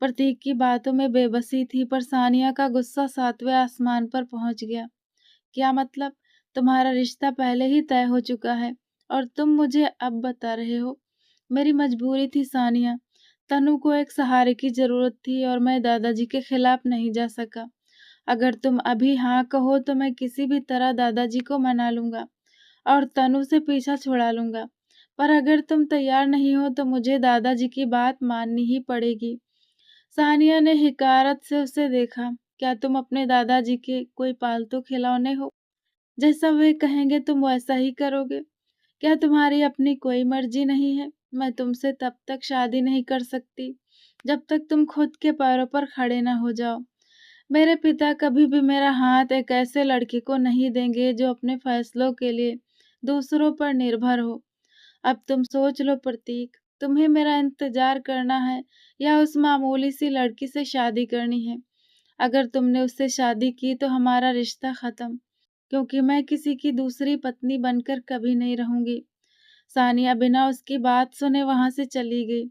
प्रतीक की बातों में बेबसी थी, पर सानिया का गुस्सा 7वें आसमान पर पहुंच गया। क्या मतलब? तुम्हारा रिश्ता पहले ही तय हो चुका है और तुम मुझे अब बता रहे हो? मेरी मजबूरी थी सानिया। तनु को एक सहारे की जरूरत थी और मैं दादाजी के खिलाफ नहीं जा सका। अगर तुम अभी हाँ कहो तो मैं किसी भी तरह दादाजी को मना लूंगा और तनु से पीछा छुड़ा लूंगा। पर अगर तुम तैयार नहीं हो तो मुझे दादाजी की बात माननी ही पड़ेगी। सानिया ने हिकारत से उसे देखा। क्या तुम अपने दादाजी के कोई पालतू खिलौने हो? जैसा वे कहेंगे तुम वैसा ही करोगे? क्या तुम्हारी अपनी कोई मर्जी नहीं है? मैं तुमसे तब तक शादी नहीं कर सकती जब तक तुम खुद के पैरों पर खड़े न हो जाओ। मेरे पिता कभी भी मेरा हाथ एक ऐसे लड़के को नहीं देंगे जो अपने फैसलों के लिए दूसरों पर निर्भर हो। अब तुम सोच लो प्रतीक, तुम्हें मेरा इंतजार करना है या उस मामूली सी लड़की से शादी करनी है? अगर तुमने उससे शादी की तो हमारा रिश्ता खत्म, क्योंकि मैं किसी की दूसरी पत्नी बनकर कभी नहीं रहूंगी। सानिया बिना उसकी बात सुने वहां से चली गई।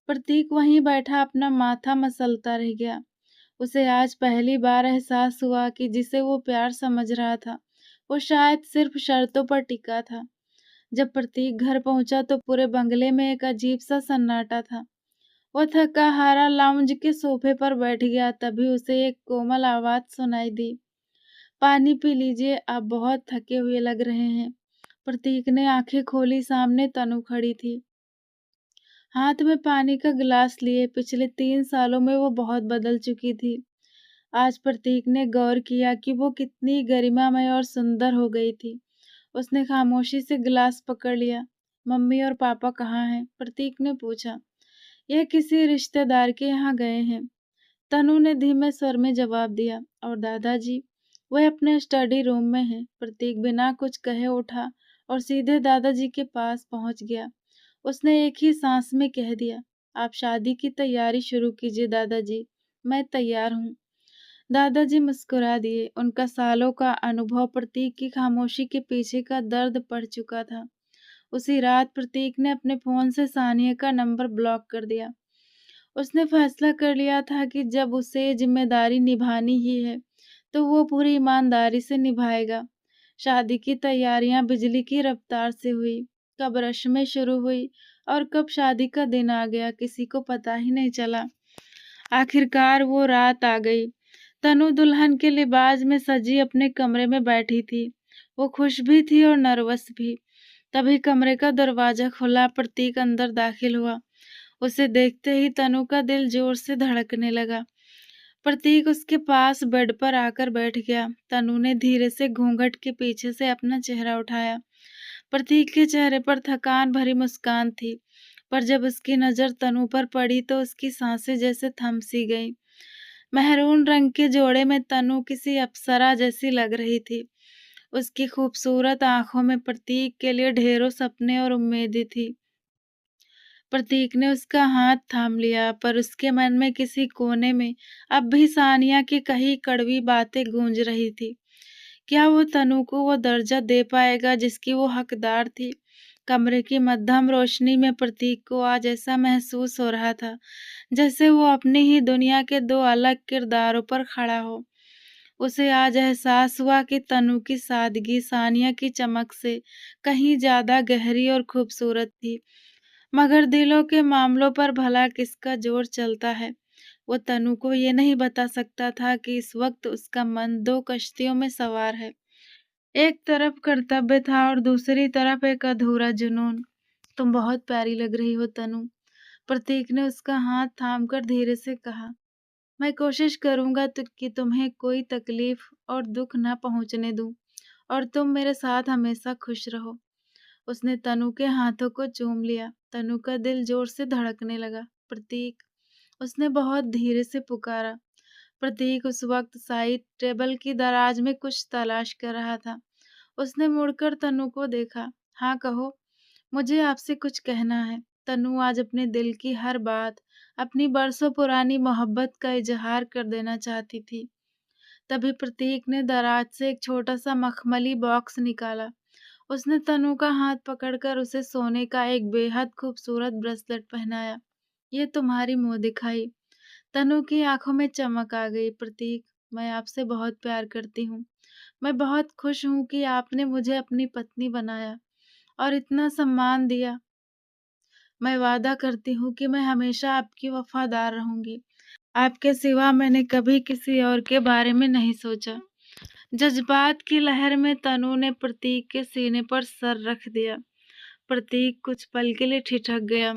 प्रतीक वहीं बैठा अपना माथा मसलता रह गया। उसे आज पहली बार एहसास हुआ कि जिसे वो प्यार समझ रहा था, वो शायद सिर्फ शर्तों पर टिका था। जब प्रतीक घर पहुंचा तो पूरे बंगले में एक अजीब सा सन्नाटा था। वो थका हारा लाउंज के सोफे पर बैठ गया, तभी उसे एक कोमल आवाज सुनाई दी। पानी पी लीजिए, आप बहुत थके हुए लग रहे हैं। प्रतीक ने आंखें खोली, सामने तनु खड़ी थी, हाथ में पानी का गिलास लिए। पिछले 3 सालों में वो बहुत बदल चुकी थी। आज प्रतीक ने गौर किया कि वो कितनी गरिमामय और सुंदर हो गई थी। उसने खामोशी से गिलास पकड़ लिया। मम्मी और पापा कहाँ हैं? प्रतीक ने पूछा। यह किसी रिश्तेदार के यहाँ गए हैं, तनु ने धीमे स्वर में जवाब दिया। और दादाजी? वह अपने स्टडी रूम में हैं। प्रतीक बिना कुछ कहे उठा और सीधे दादाजी के पास पहुंच गया। उसने एक ही सांस में कह दिया, आप शादी की तैयारी शुरू कीजिए दादाजी, मैं तैयार हूँ। दादाजी मुस्कुरा दिए। उनका सालों का अनुभव प्रतीक की खामोशी के पीछे का दर्द पढ़ चुका था। उसी रात प्रतीक ने अपने फोन से सानिया का नंबर ब्लॉक कर दिया। उसने फैसला कर लिया था कि जब उसे जिम्मेदारी निभानी ही है तो वो पूरी ईमानदारी से निभाएगा। शादी की तैयारियां बिजली की रफ्तार से हुई। कब रस्में शुरू हुई और कब शादी का दिन आ गया, किसी को पता ही नहीं चला। आखिरकार वो रात आ गई। तनु दुल्हन के लिबास में सजी अपने कमरे में बैठी थी। वो खुश भी थी और नर्वस भी। तभी कमरे का दरवाजा खुला, प्रतीक अंदर दाखिल हुआ। उसे देखते ही तनु का दिल जोर से धड़कने लगा। प्रतीक उसके पास बेड पर आकर बैठ गया। तनु ने धीरे से घूंघट के पीछे से अपना चेहरा उठाया। प्रतीक के चेहरे पर थकान भरी मुस्कान थी, पर जब उसकी नजर तनु पर पड़ी तो उसकी सांसें जैसे थम सी गईं। मेहरून रंग के जोड़े में तनु किसी अप्सरा जैसी लग रही थी। उसकी खूबसूरत आंखों में प्रतीक के लिए ढेरों सपने और उम्मीदें थी। प्रतीक ने उसका हाथ थाम लिया, पर उसके मन में किसी कोने में अब भी सानिया की कही कड़वी बातें गूंज रही थी। क्या वो तनु को वो दर्जा दे पाएगा जिसकी वो हकदार थी? कमरे की मध्यम रोशनी में प्रतीक को आज ऐसा महसूस हो रहा था जैसे वो अपनी ही दुनिया के दो अलग किरदारों पर खड़ा हो। उसे आज एहसास हुआ कि तनु की सादगी सानिया की चमक से कहीं ज्यादा गहरी और खूबसूरत थी। मगर दिलों के मामलों पर भला किसका जोर चलता है? वो तनु को ये नहीं बता सकता था कि इस वक्त उसका मन दो कश्तियों में सवार है। एक तरफ कर्तव्य था और दूसरी तरफ एक अधूरा जुनून। तुम बहुत प्यारी लग रही हो तनु, प्रतीक ने उसका हाथ थामकर धीरे से कहा। मैं कोशिश करूंगा कि तुम्हें कोई तकलीफ और दुख न पहुंचने दूं, और तुम मेरे साथ हमेशा खुश रहो। उसने तनु के हाथों को चूम लिया। तनु का दिल जोर से धड़कने लगा। प्रतीक, उसने बहुत धीरे से पुकारा। प्रतीक उस वक्त साइड टेबल की दराज में कुछ तलाश कर रहा था। उसने मुड़कर तनु को देखा। हाँ कहो, मुझे आपसे कुछ कहना है। तनु आज अपने दिल की हर बात, अपनी बरसों पुरानी मोहब्बत का इजहार कर देना चाहती थी। तभी प्रतीक ने दराज से एक छोटा सा मखमली बॉक्स निकाला। उसने तनु का हाथ पकड़कर उसे सोने का एक बेहद खूबसूरत ब्रेसलेट पहनाया। ये तुम्हारी मुंह दिखाई। तनु की आंखों में चमक आ गई। प्रतीक, मैं आपसे बहुत प्यार करती हूँ। मैं बहुत खुश हूँ कि आपने मुझे अपनी पत्नी बनाया और इतना सम्मान दिया। मैं वादा करती हूँ कि मैं हमेशा आपकी वफादार रहूंगी। आपके सिवा मैंने कभी किसी और के बारे में नहीं सोचा। जज्बात की लहर में तनु ने प्रतीक के सीने पर सर रख दिया। प्रतीक कुछ पल के लिए ठिठक गया।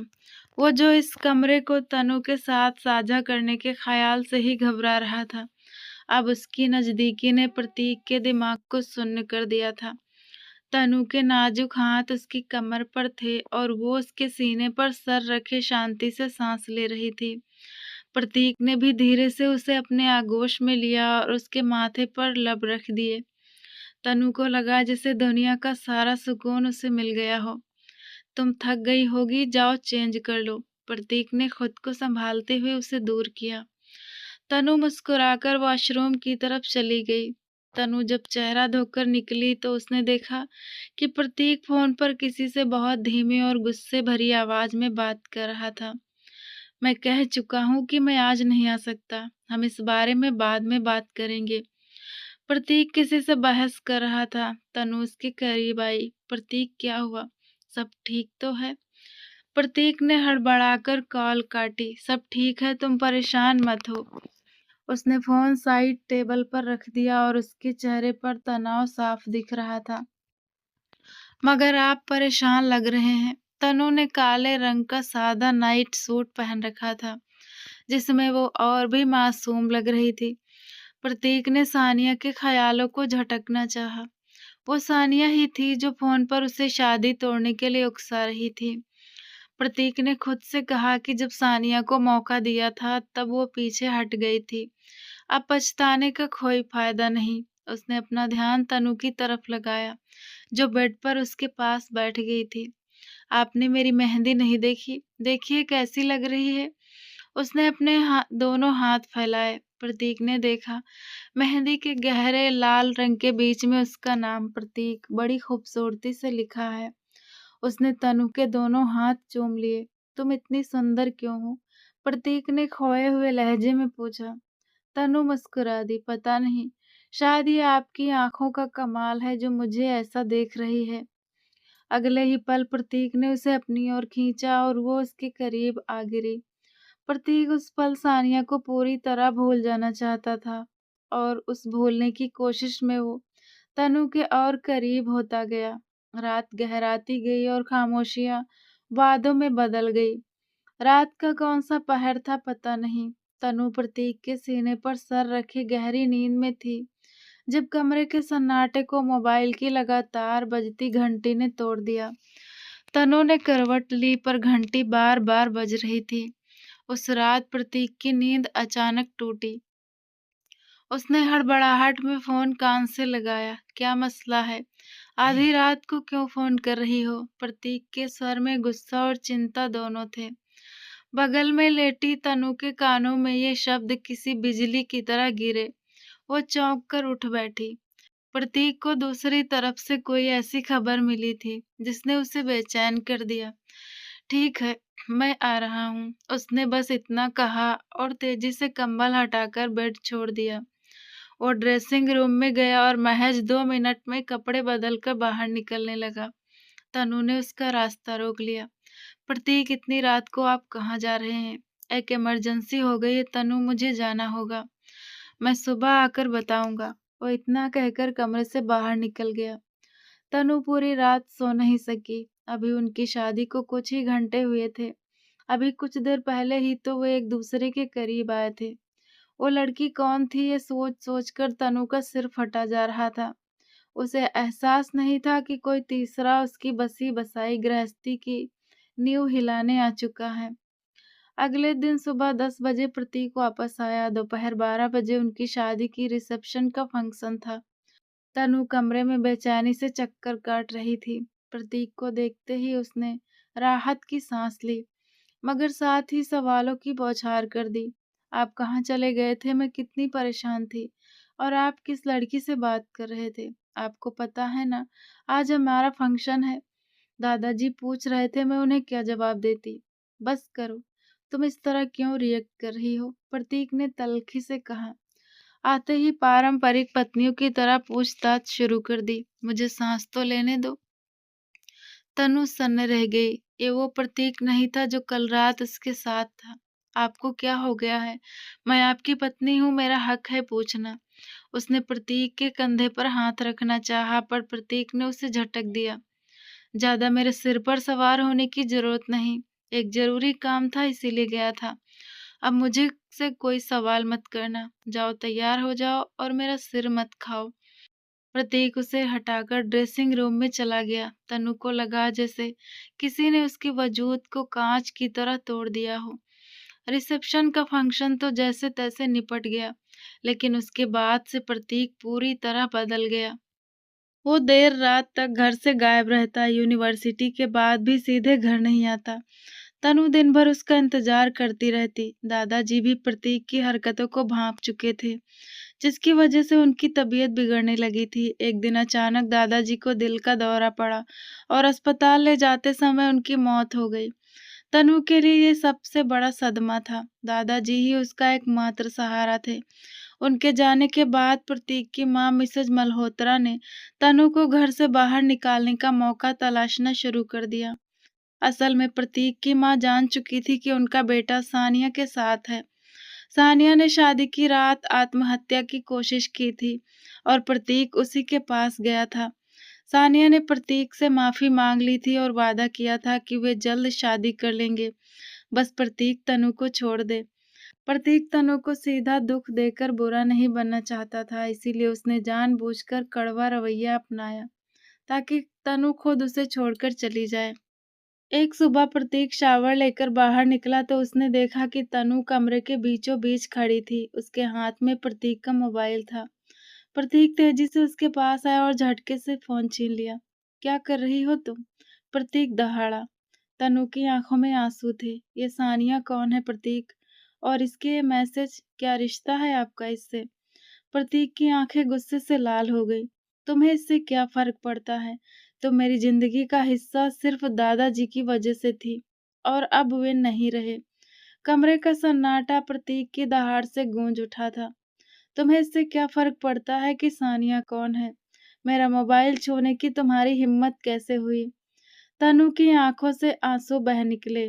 वो जो इस कमरे को तनु के साथ साझा करने के ख्याल से ही घबरा रहा था, अब उसकी नजदीकी ने प्रतीक के दिमाग को सुन्न कर दिया था। तनु के नाजुक हाथ उसकी कमर पर थे और वो उसके सीने पर सर रखे शांति से सांस ले रही थी। प्रतीक ने भी धीरे से उसे अपने आगोश में लिया और उसके माथे पर लब रख दिए। तनु को लगा जैसे दुनिया का सारा सुकून उसे मिल गया हो। तुम थक गई होगी, जाओ चेंज कर लो। प्रतीक ने खुद को संभालते हुए उसे दूर किया। तनु मुस्कुराकर वॉशरूम की तरफ चली गई। तनु जब चेहरा धोकर निकली तो उसने देखा कि प्रतीक फोन पर किसी से बहुत धीमी और गुस्से भरी आवाज में बात कर रहा था। मैं कह चुका हूँ कि मैं आज नहीं आ सकता, हम इस बारे में बाद में बात करेंगे। प्रतीक किसी से बहस कर रहा था। तनु उसके करीब आई। प्रतीक, क्या हुआ? सब ठीक तो है? प्रतीक ने हड़बड़ाकर कॉल काटी। सब ठीक है, तुम परेशान मत हो। उसने फोन साइड टेबल पर रख दिया और उसके चेहरे पर तनाव साफ दिख रहा था। मगर आप परेशान लग रहे हैं। तनु ने काले रंग का सादा नाइट सूट पहन रखा था, जिसमें वो और भी मासूम लग रही थी। प्रतीक ने सानिया के ख्यालों को झटकना चाहा। वो सानिया ही थी जो फोन पर उसे शादी तोड़ने के लिए उकसा रही थी। प्रतीक ने खुद से कहा कि जब सानिया को मौका दिया था तब वो पीछे हट गई थी। अब पछताने का कोई फायदा नहीं। उसने अपना ध्यान तनु की तरफ लगाया, जो बेड पर उसके पास बैठ गई थी। आपने मेरी मेहंदी नहीं देखी? देखिए कैसी लग रही है। उसने अपने दोनों हाथ फैलाए। प्रतीक ने देखा। मेहंदी के गहरे लाल रंग के बीच में उसका नाम प्रतीक बड़ी खूबसूरती से लिखा है। उसने तनु के दोनों हाथ चूम लिए। तुम इतनी सुंदर क्यों हो? प्रतीक ने खोए हुए लहजे में पूछा। तनु मुस्कुरा दी। पता नहीं, शायद ये आपकी आंखों का कमाल है जो मुझे ऐसा देख रही है। अगले ही पल प्रतीक ने उसे अपनी ओर खींचा और वो उसके करीब आ गिरी। प्रतीक उस पल सानिया को पूरी तरह भूल जाना चाहता था और उस भूलने की कोशिश में वो तनु के और करीब होता गया। रात गहराती गई और खामोशियां वादों में बदल गई। रात का कौन सा पहर था पता नहीं। तनु प्रतीक के सीने पर सर रखे गहरी नींद में थी जब कमरे के सन्नाटे को मोबाइल की लगातार बजती घंटी ने तोड़ दिया। तनु ने करवट ली पर घंटी बार बार बज रही थी। उस रात प्रतीक की नींद अचानक टूटी। उसने हड़बड़ाहट में फोन कान से लगाया। क्या मसला है? आधी रात को क्यों फोन कर रही हो? प्रतीक के स्वर में गुस्सा और चिंता दोनों थे। बगल में लेटी तनु के कानों में ये शब्द किसी बिजली की तरह गिरे। वो चौंक कर उठ बैठी। प्रतीक को दूसरी तरफ से कोई ऐसी खबर मिली थी जिसने उसे बेचैन कर दिया। ठीक है, मैं आ रहा हूँ। उसने बस इतना कहा और तेजी से कंबल हटाकर बेड छोड़ दिया। वो ड्रेसिंग रूम में गया और महज 2 मिनट में कपड़े बदलकर बाहर निकलने लगा। तनु ने उसका रास्ता रोक लिया। प्रतीक, इतनी रात को आप कहाँ जा रहे हैं? एक इमरजेंसी हो गई है तनु, मुझे जाना होगा। मैं सुबह आकर बताऊंगा। वो इतना कहकर कमरे से बाहर निकल गया। तनु पूरी रात सो नहीं सकी। अभी उनकी शादी को कुछ ही घंटे हुए थे। अभी कुछ देर पहले ही तो वो एक दूसरे के करीब आए थे। वो लड़की कौन थी ये सोच सोच कर तनु का सिर फटा जा रहा था। उसे एहसास नहीं था कि कोई तीसरा उसकी बसी बसाई गृहस्थी की नींव हिलाने आ चुका है। अगले दिन सुबह 10 बजे प्रतीक वापस आया। दोपहर 12 बजे उनकी शादी की रिसेप्शन का फंक्शन था। तनु कमरे में बेचैनी से चक्कर काट रही थी। प्रतीक को देखते ही उसने राहत की सांस ली, मगर साथ ही सवालों की बौछार कर दी। आप कहाँ चले गए थे? मैं कितनी परेशान थी। और आप किस लड़की से बात कर रहे थे? आपको पता है ना, आज हमारा फंक्शन है। दादाजी पूछ रहे थे, मैं उन्हें क्या जवाब देती। बस करो, तुम इस तरह क्यों रिएक्ट कर रही हो? प्रतीक ने तल्खी से कहा। आते ही पारंपरिक पत्नियों की तरह पूछताछ शुरू कर दी। मुझे सांस तो लेने दो। तनु सन्न रह गई। ये वो प्रतीक नहीं था जो कल रात उसके साथ था। आपको क्या हो गया है? मैं आपकी पत्नी हूँ, मेरा हक है पूछना। उसने प्रतीक के कंधे पर हाथ रखना चाहा पर प्रतीक ने उसे झटक दिया। ज़्यादा मेरे सिर पर सवार होने की ज़रूरत नहीं। एक ज़रूरी काम था इसीलिए गया था। अब मुझे से कोई सवाल मत करना। जाओ तैयार हो जाओ और मेरा सिर मत खाओ। प्रतीक उसे हटाकर ड्रेसिंग रूम में चला गया। तनु को लगा जैसे किसी ने उसके वजूद को कांच की तरह तोड़ दिया हो। रिसेप्शन का फंक्शन तो जैसे तैसे निपट गया, लेकिन उसके बाद से प्रतीक पूरी तरह बदल गया। वो देर रात तक घर से गायब रहता, यूनिवर्सिटी के बाद भी सीधे घर नहीं आता। तनु दिन भर उसका इंतजार करती रहती। दादाजी भी प्रतीक की हरकतों को भांप चुके थे, जिसकी वजह से उनकी तबीयत बिगड़ने लगी थी। एक दिन अचानक दादाजी को दिल का दौरा पड़ा और अस्पताल ले जाते समय उनकी मौत हो गई। तनु के लिए ये सबसे बड़ा सदमा था। दादाजी ही उसका एकमात्र सहारा थे। उनके जाने के बाद प्रतीक की माँ मिसेज मल्होत्रा ने तनु को घर से बाहर निकालने का मौका तलाशना शुरू कर दिया। असल में प्रतीक की माँ जान चुकी थी कि उनका बेटा सानिया के साथ है। सानिया ने शादी की रात आत्महत्या की कोशिश की थी और प्रतीक उसी के पास गया था। सानिया ने प्रतीक से माफी मांग ली थी और वादा किया था कि वे जल्द शादी कर लेंगे, बस प्रतीक तनु को छोड़ दे। प्रतीक तनु को सीधा दुख देकर बुरा नहीं बनना चाहता था, इसीलिए उसने जानबूझकर कड़वा रवैया अपनाया ताकि तनु खुद उसे छोड़कर चली जाए। एक सुबह प्रतीक शावर लेकर बाहर निकला तो उसने देखा कि तनु कमरे के बीचों बीच खड़ी थी। उसके हाथ में प्रतीक का मोबाइल था। प्रतीक तेजी से उसके पास आया और झटके से फोन छीन लिया। क्या कर रही हो तुम? प्रतीक दहाड़ा। तनु की आंखों में आंसू थे। ये सानिया कौन है प्रतीक? और इसके ये मैसेज, क्या रिश्ता है आपका इससे? प्रतीक की आंखें गुस्से से लाल हो गई। तुम्हें इससे क्या फर्क पड़ता है? तो मेरी जिंदगी का हिस्सा सिर्फ दादाजी की वजह से थी और अब वे नहीं रहे। कमरे का सन्नाटा प्रतीक की दहाड़ से गूंज उठा था। तुम्हें इससे क्या फर्क पड़ता है कि सानिया कौन है? मेरा मोबाइल छूने की तुम्हारी हिम्मत कैसे हुई? तनु की आंखों से आंसू बह निकले।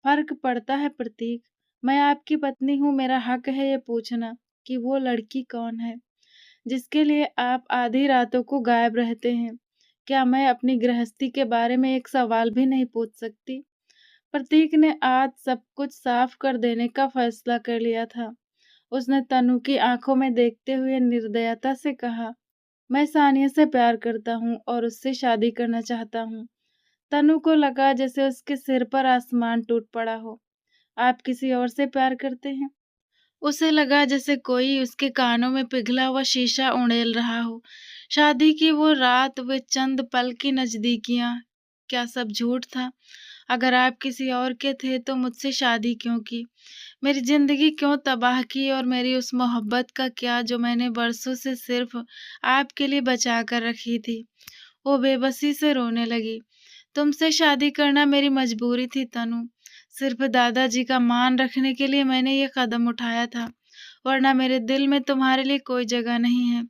फर्क पड़ता है प्रतीक। मैं आपकी पत्नी हूँ, मेरा हक है ये पूछना कि वो लड़की कौन है जिसके लिए आप आधी रातों को गायब रहते हैं। क्या मैं अपनी गृहस्थी के बारे में एक सवाल भी नहीं पूछ सकती? प्रतीक ने आज सब कुछ साफ कर देने का फैसला कर लिया था। उसने तनु की आंखों में देखते हुए निर्दयता से कहा, मैं सानिया से प्यार करता हूँ और उससे शादी करना चाहता हूँ। तनु को लगा जैसे उसके सिर पर आसमान टूट पड़ा हो। आप किसी और से प्यार करते हैं? उसे लगा जैसे कोई उसके कानों में पिघला हुआ शीशा उड़ेल रहा हो। शादी की वो रात, वे चंद पल की नजदीकियां, क्या सब झूठ था? अगर आप किसी और के थे तो मुझसे शादी क्यों की? मेरी जिंदगी क्यों तबाह की? और मेरी उस मोहब्बत का क्या जो मैंने बरसों से सिर्फ आपके लिए बचा कर रखी थी? वो बेबसी से रोने लगी। तुमसे शादी करना मेरी मजबूरी थी तनु। सिर्फ दादाजी का मान रखने के लिए मैंने ये कदम उठाया था, वरना मेरे दिल में तुम्हारे लिए कोई जगह नहीं है।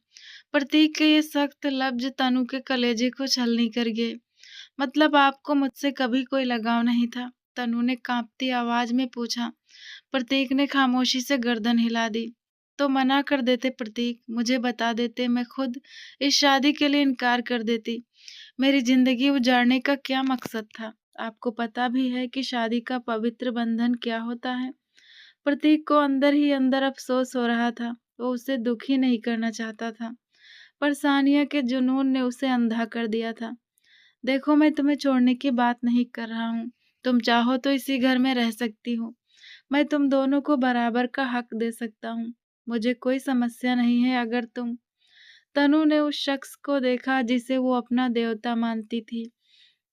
प्रतीक के ये सख्त लफ्ज तनु के कलेजे को छलनी कर गए। मतलब आपको मुझसे कभी कोई लगाव नहीं था? तनु ने कांपती आवाज में पूछा। प्रतीक ने खामोशी से गर्दन हिला दी। तो मना कर देते प्रतीक, मुझे बता देते, मैं खुद इस शादी के लिए इनकार कर देती। मेरी जिंदगी उजाड़ने का क्या मकसद था? आपको पता भी है कि शादी का पवित्र बंधन क्या होता है? प्रतीक को अंदर ही अंदर अफसोस हो रहा था। वो उसे दुखी नहीं करना चाहता था, पर सानिया के जुनून ने उसे अंधा कर दिया था। देखो, मैं तुम्हें छोड़ने की बात नहीं कर रहा हूँ। तुम चाहो तो इसी घर में रह सकती हो। मैं तुम दोनों को बराबर का हक दे सकता हूँ। मुझे कोई समस्या नहीं है अगर तुम। तनु ने उस शख्स को देखा जिसे वो अपना देवता मानती थी।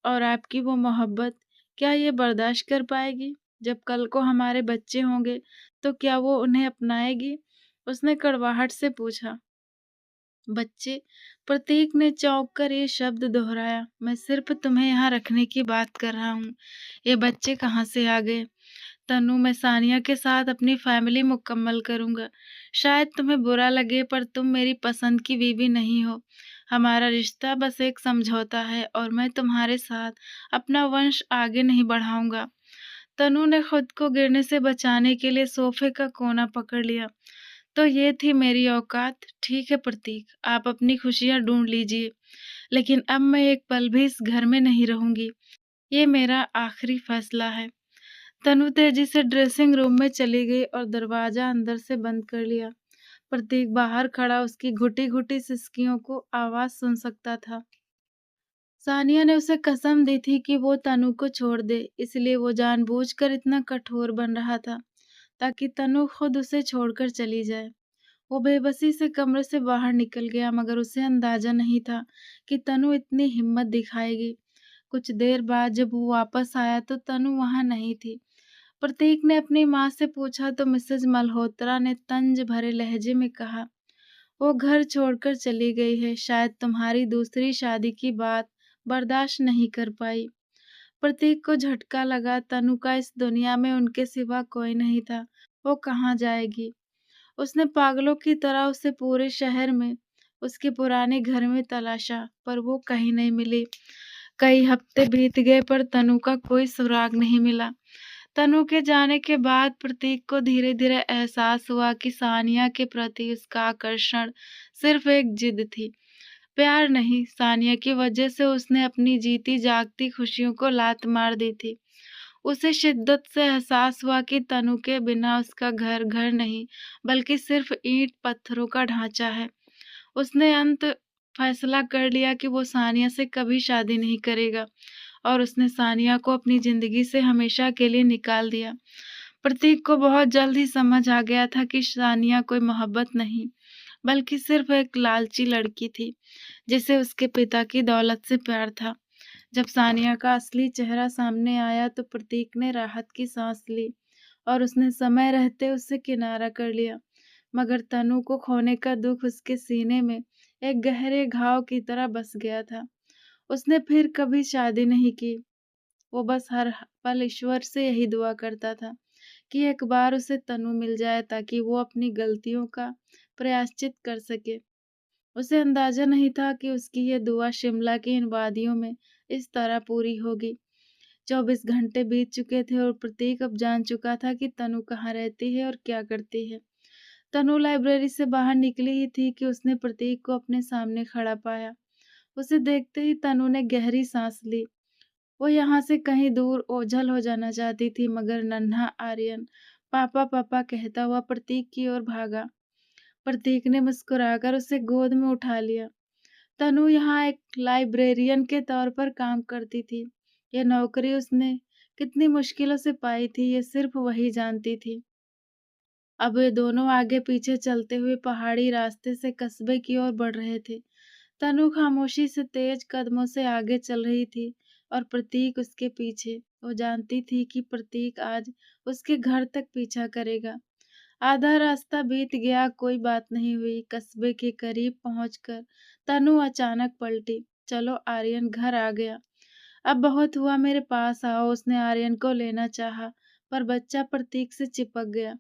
और आपकी वो मोहब्बत, क्या ये बर्दाश्त कर पाएगी? जब कल को हमारे बच्चे होंगे तो क्या वो उन्हें अपनाएगी? उसने कड़वाहट से पूछा। बच्चे? प्रतीक ने चौंक कर ये शब्द दोहराया। मैं सिर्फ तुम्हें यहाँ रखने की बात कर रहा हूँ। ये बच्चे कहाँ से आ गए? तनु, मैं सानिया के साथ अपनी फैमिली मुकम्मल करूंगा। शायद तुम्हें बुरा लगे, पर तुम मेरी पसंद की बीवी नहीं हो। हमारा रिश्ता बस एक समझौता है और मैं तुम्हारे साथ अपना वंश आगे नहीं बढ़ाऊंगा। तनु ने खुद को गिरने से बचाने के लिए सोफे का कोना पकड़ लिया। तो ये थी मेरी औकात। ठीक है प्रतीक, आप अपनी खुशियाँ ढूँढ लीजिए, लेकिन अब मैं एक पल भी इस घर में नहीं रहूँगी। ये मेरा आखिरी फैसला है। तनु तेजी से ड्रेसिंग रूम में चली गई और दरवाज़ा अंदर से बंद कर लिया। प्रतीक बाहर खड़ा उसकी घुटी-घुटी सिसकियों को आवाज़ सुन सकता था। सानिया ने उसे कसम दी थी कि वो तनु को छोड़ दे, इसलिए वो जानबूझकर इतना कठोर बन रहा था, ताकि तनु खुद उसे छोड़कर चली जाए। वो बेबसी से कमरे से बाहर निकल गया, मगर उसे अंदाजा नहीं था कि तनु इतनी हिम्मत दिखाएगी। कुछ देर बाद जब वो वापस आया तो तनु वहां नहीं थी। प्रतीक ने अपनी माँ से पूछा तो मिसेज मल्होत्रा ने तंज भरे लहजे में कहा, वो घर छोड़कर चली गई है, शायद तुम्हारी दूसरी शादी की बात बर्दाश्त नहीं कर पाई। प्रतीक को झटका लगा, तनु का इस दुनिया में उनके सिवा कोई नहीं था। वो कहाँ जाएगी? उसने पागलों की तरह उसे पूरे शहर में, उसके पुराने घर में तलाशा, पर वो कहीं नहीं मिली। कई हफ्ते बीत गए पर तनु का कोई सुराग नहीं मिला। तनु के जाने के बाद प्रतीक को धीरे-धीरे एहसास हुआ कि सानिया के प्रति उसका आकर्षण सिर्फ एक जिद थी, प्यार नहीं। सानिया की वजह से उसने अपनी जीती जागती खुशियों को लात मार दी थी। उसे शिद्दत से एहसास हुआ कि तनु के बिना उसका घर घर नहीं, बल्कि सिर्फ ईंट पत्थरों का ढांचा है। उसने अंत फैसला कर लिया कि वो सानिया से कभी शादी नहीं करेगा, और उसने सानिया को अपनी जिंदगी से हमेशा के लिए निकाल दिया। प्रतीक को बहुत जल्द ही समझ आ गया था कि सानिया कोई मोहब्बत नहीं, बल्कि सिर्फ एक लालची लड़की थी, जिसे उसके पिता की दौलत से प्यार था। जब सानिया का असली चेहरा सामने आया तो प्रतीक ने राहत की सांस ली और उसने समय रहते उसे किनारा कर लिया। मगर तनु को खोने का दुख उसके सीने में एक गहरे घाव की तरह बस गया था। उसने फिर कभी शादी नहीं की। वो बस हर पल ईश्वर से यही दुआ करता था कि एक बार उसे तनु मिल जाए, ताकि वो अपनी गलतियों का प्रायश्चित कर सके। उसे अंदाजा नहीं था कि उसकी ये दुआ शिमला की इन वादियों में इस तरह पूरी होगी। 24 घंटे बीत चुके थे और प्रतीक अब जान चुका था कि तनु कहाँ रहती है और क्या करती है। तनु लाइब्रेरी से बाहर निकली ही थी कि उसने प्रतीक को अपने सामने खड़ा पाया। उसे देखते ही तनु ने गहरी सांस ली। वो यहाँ से कहीं दूर ओझल हो जाना चाहती थी, मगर नन्हा आर्यन पापा पापा कहता हुआ प्रतीक की ओर भागा। प्रतीक ने मुस्कुराकर उसे गोद में उठा लिया। तनु यहाँ एक लाइब्रेरियन के तौर पर काम करती थी। यह नौकरी उसने कितनी मुश्किलों से पाई थी, ये सिर्फ वही जानती थी। अब वे दोनों आगे पीछे चलते हुए पहाड़ी रास्ते से कस्बे की ओर बढ़ रहे थे। तनु खामोशी से तेज कदमों से आगे चल रही थी और प्रतीक उसके पीछे। वो जानती थी कि प्रतीक आज उसके घर तक पीछा करेगा। आधा रास्ता बीत गया, कोई बात नहीं हुई। कस्बे के करीब पहुंचकर तनु अचानक पलटी। चलो, आर्यन घर आ गया। अब बहुत हुआ, मेरे पास आओ। उसने आर्यन को लेना चाहा, पर बच्चा प्रतीक से चिपक गया।